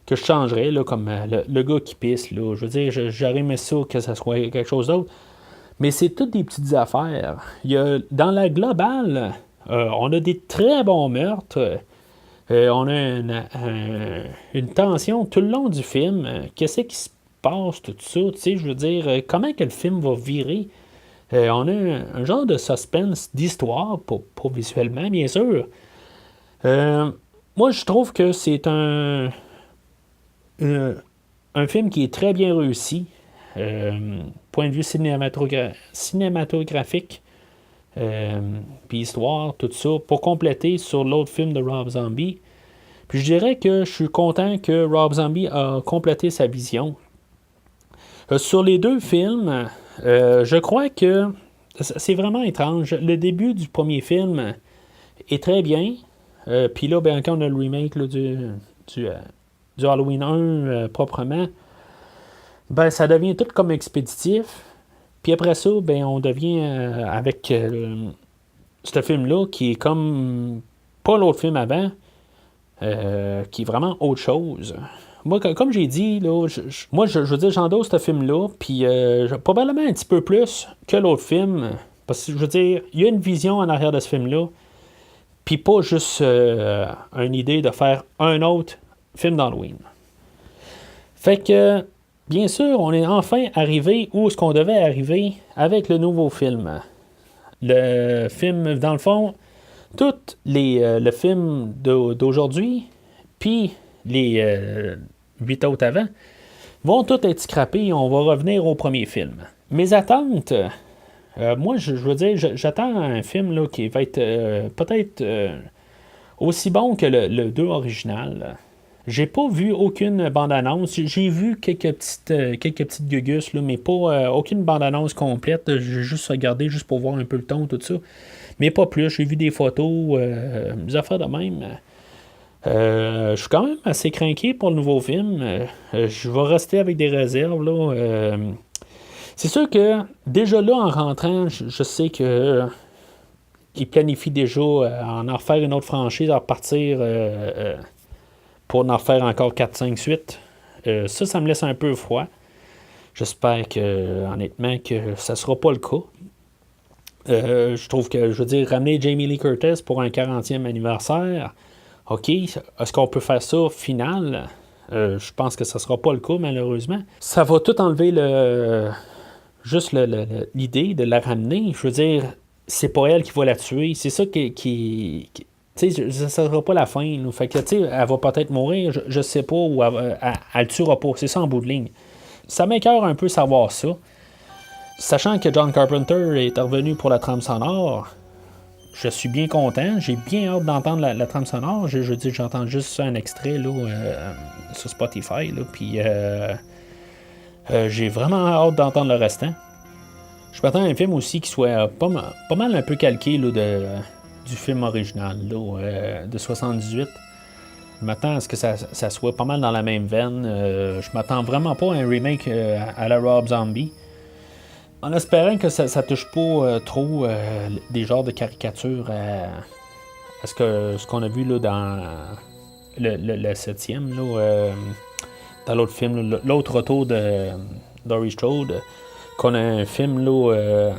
je changerais, là, comme le gars qui pisse. Là. Je veux dire, j'aurais aimé ça que ça soit quelque chose d'autre. Mais c'est toutes des petites affaires. Dans la globale, on a des très bons meurtres. On a une tension tout le long du film. Qu'est-ce qui se passe, tout ça? Tu sais, je veux dire, comment que le film va virer? On a un genre de suspense d'histoire, pas visuellement, bien sûr. Moi, je trouve que c'est un film qui est très bien réussi. Point de vue cinématographique, puis histoire, tout ça, pour compléter sur l'autre film de Rob Zombie. Puis je dirais que je suis content que Rob Zombie a complété sa vision. Sur les deux films, je crois que c'est vraiment étrange. Le début du premier film est très bien. Puis là, ben, quand on a le remake là, du Halloween 1 proprement, ben ça devient tout comme expéditif. Puis après ça, ben on devient avec ce film-là qui est comme pas l'autre film avant, qui est vraiment autre chose. Moi, comme j'ai dit, là, je veux dire, j'endosse ce film-là, puis probablement un petit peu plus que l'autre film, parce que je veux dire, il y a une vision en arrière de ce film-là, puis pas juste une idée de faire un autre film d'Halloween. Fait que, bien sûr, on est enfin arrivé où est-ce qu'on devait arriver avec le nouveau film. Le film, dans le fond, le film d'aujourd'hui, puis les 8 autres avant, vont tous être scrappés et on va revenir au premier film. Mes attentes, moi, je veux dire, j'attends un film là, qui va être peut-être aussi bon que le 2 original. J'ai pas vu aucune bande-annonce. J'ai vu quelques petites gugus, là, mais pas aucune bande-annonce complète. J'ai juste regardé juste pour voir un peu le ton, tout ça. Mais pas plus. J'ai vu des photos, des affaires de même. Je suis quand même assez craqué pour le nouveau film. Je vais rester avec des réserves. Là. C'est sûr que déjà là, en rentrant, je sais que ils planifient déjà en refaire une autre franchise, à repartir pour en refaire encore 4-5 suites. Ça me laisse un peu froid. J'espère que, honnêtement, que ça ne sera pas le cas. Je trouve que, je veux dire, ramener Jamie Lee Curtis pour un 40e anniversaire, OK, est-ce qu'on peut faire ça final? Je pense que ça ne sera pas le cas, malheureusement. Ça va tout enlever l'idée de la ramener. Je veux dire, c'est pas elle qui va la tuer. C'est ça qui tu sais, ça ne sera pas la fin. Là. Fait que, tu sais, elle va peut-être mourir, je sais pas, ou elle le tuera pas. C'est ça en bout de ligne. Ça m'écoeure un peu savoir ça. Sachant que John Carpenter est revenu pour la trame sonore, je suis bien content. J'ai bien hâte d'entendre la trame sonore. Je dis, j'entends juste un extrait là, sur Spotify. Là, puis j'ai vraiment hâte d'entendre le restant. Je m'attends à un film aussi qui soit pas mal un peu calqué là, du film original là, de 78. Je m'attends à ce que ça soit pas mal dans la même veine. Je m'attends vraiment pas à un remake à la Rob Zombie. En espérant que ça touche pas trop des genres de caricatures à ce qu'on a vu là, dans le 7e, là, dans l'autre film, là, l'autre retour de Laurie Strode, qu'on a un film là,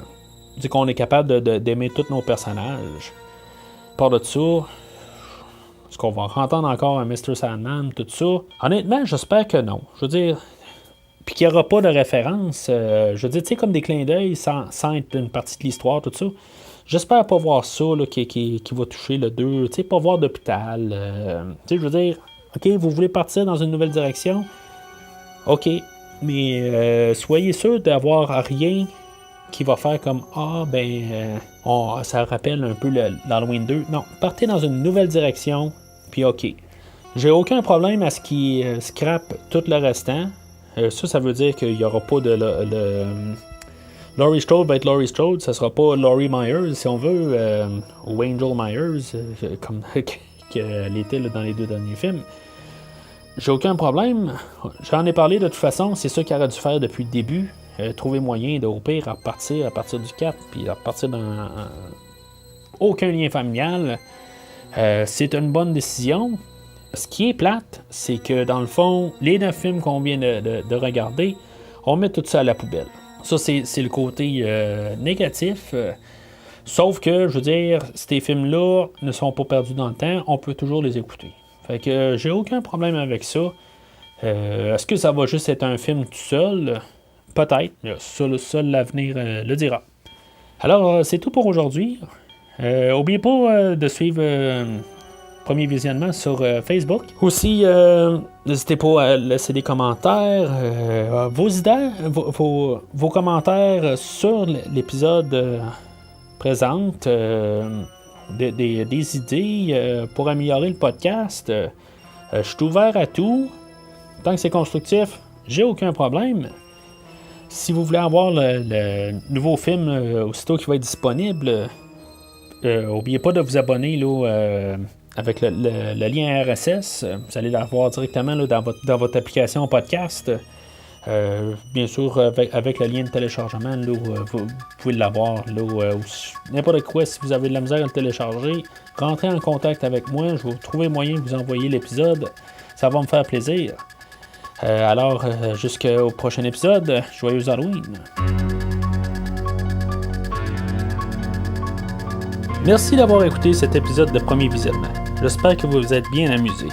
qu'on est capable d'aimer tous nos personnages. Par de ça, est-ce qu'on va entendre encore un Mr. Sandman, tout ça? Honnêtement, j'espère que non. Je veux dire, puis qu'il n'y aura pas de référence. Je veux dire, tu sais, comme des clins d'œil sans être une partie de l'histoire, tout ça. J'espère pas voir ça là, qui va toucher le 2. Tu sais, pas voir d'hôpital. Tu sais, je veux dire, OK, vous voulez partir dans une nouvelle direction? OK, mais soyez sûr d'avoir rien qui va faire comme ça rappelle un peu l'Halloween 2. Non, partez dans une nouvelle direction, puis OK. J'ai aucun problème à ce qu'ils scrappent tout le restant. Ça veut dire qu'il n'y aura pas de... Laurie Strode va être Laurie Strode, ça sera pas Laurie Myers, si on veut, ou Angel Myers, comme qu'elle était là, dans les 2 derniers films. J'ai aucun problème. J'en ai parlé de toute façon, c'est ça qu'il aurait dû faire depuis le début. Trouver moyen de, au pire, à partir du 4, puis à repartir dans aucun lien familial. C'est une bonne décision. Ce qui est plate, c'est que dans le fond, les 9 films qu'on vient de regarder, on met tout ça à la poubelle. Ça, c'est le côté négatif. Sauf que, je veux dire, ces films-là ne sont pas perdus dans le temps, on peut toujours les écouter. Fait que j'ai aucun problème avec ça. Est-ce que ça va juste être un film tout seul? Peut-être. Seul l'avenir le dira. Alors, c'est tout pour aujourd'hui. N'oubliez pas de suivre Premier Visionnement sur Facebook. Aussi, n'hésitez pas à laisser des commentaires, vos idées, vos commentaires sur l'épisode présente, des idées pour améliorer le podcast. Je suis ouvert à tout. Tant que c'est constructif, j'ai aucun problème. Si vous voulez avoir le nouveau film aussitôt qu'il va être disponible, n'oubliez pas de vous abonner là, avec le lien RSS. Vous allez l'avoir directement là, dans votre application podcast. Bien sûr, avec le lien de téléchargement, là, vous pouvez l'avoir. Là, n'importe quoi, si vous avez de la misère à le télécharger, rentrez en contact avec moi. Je vais trouver moyen de vous envoyer l'épisode. Ça va me faire plaisir. Alors, jusqu'au prochain épisode, joyeux Halloween! Merci d'avoir écouté cet épisode de Premier Visionnement. J'espère que vous vous êtes bien amusés.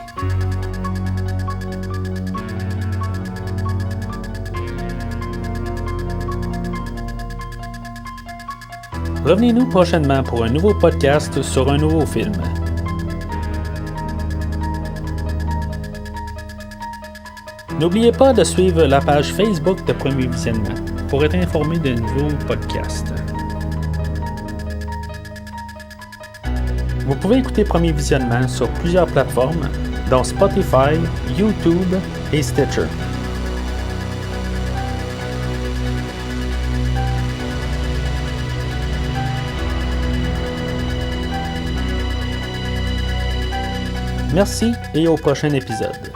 Revenez-nous prochainement pour un nouveau podcast sur un nouveau film. N'oubliez pas de suivre la page Facebook de Premier Visionnement pour être informé de nouveaux podcasts. Vous pouvez écouter Premier Visionnement sur plusieurs plateformes, dont Spotify, YouTube et Stitcher. Merci et au prochain épisode.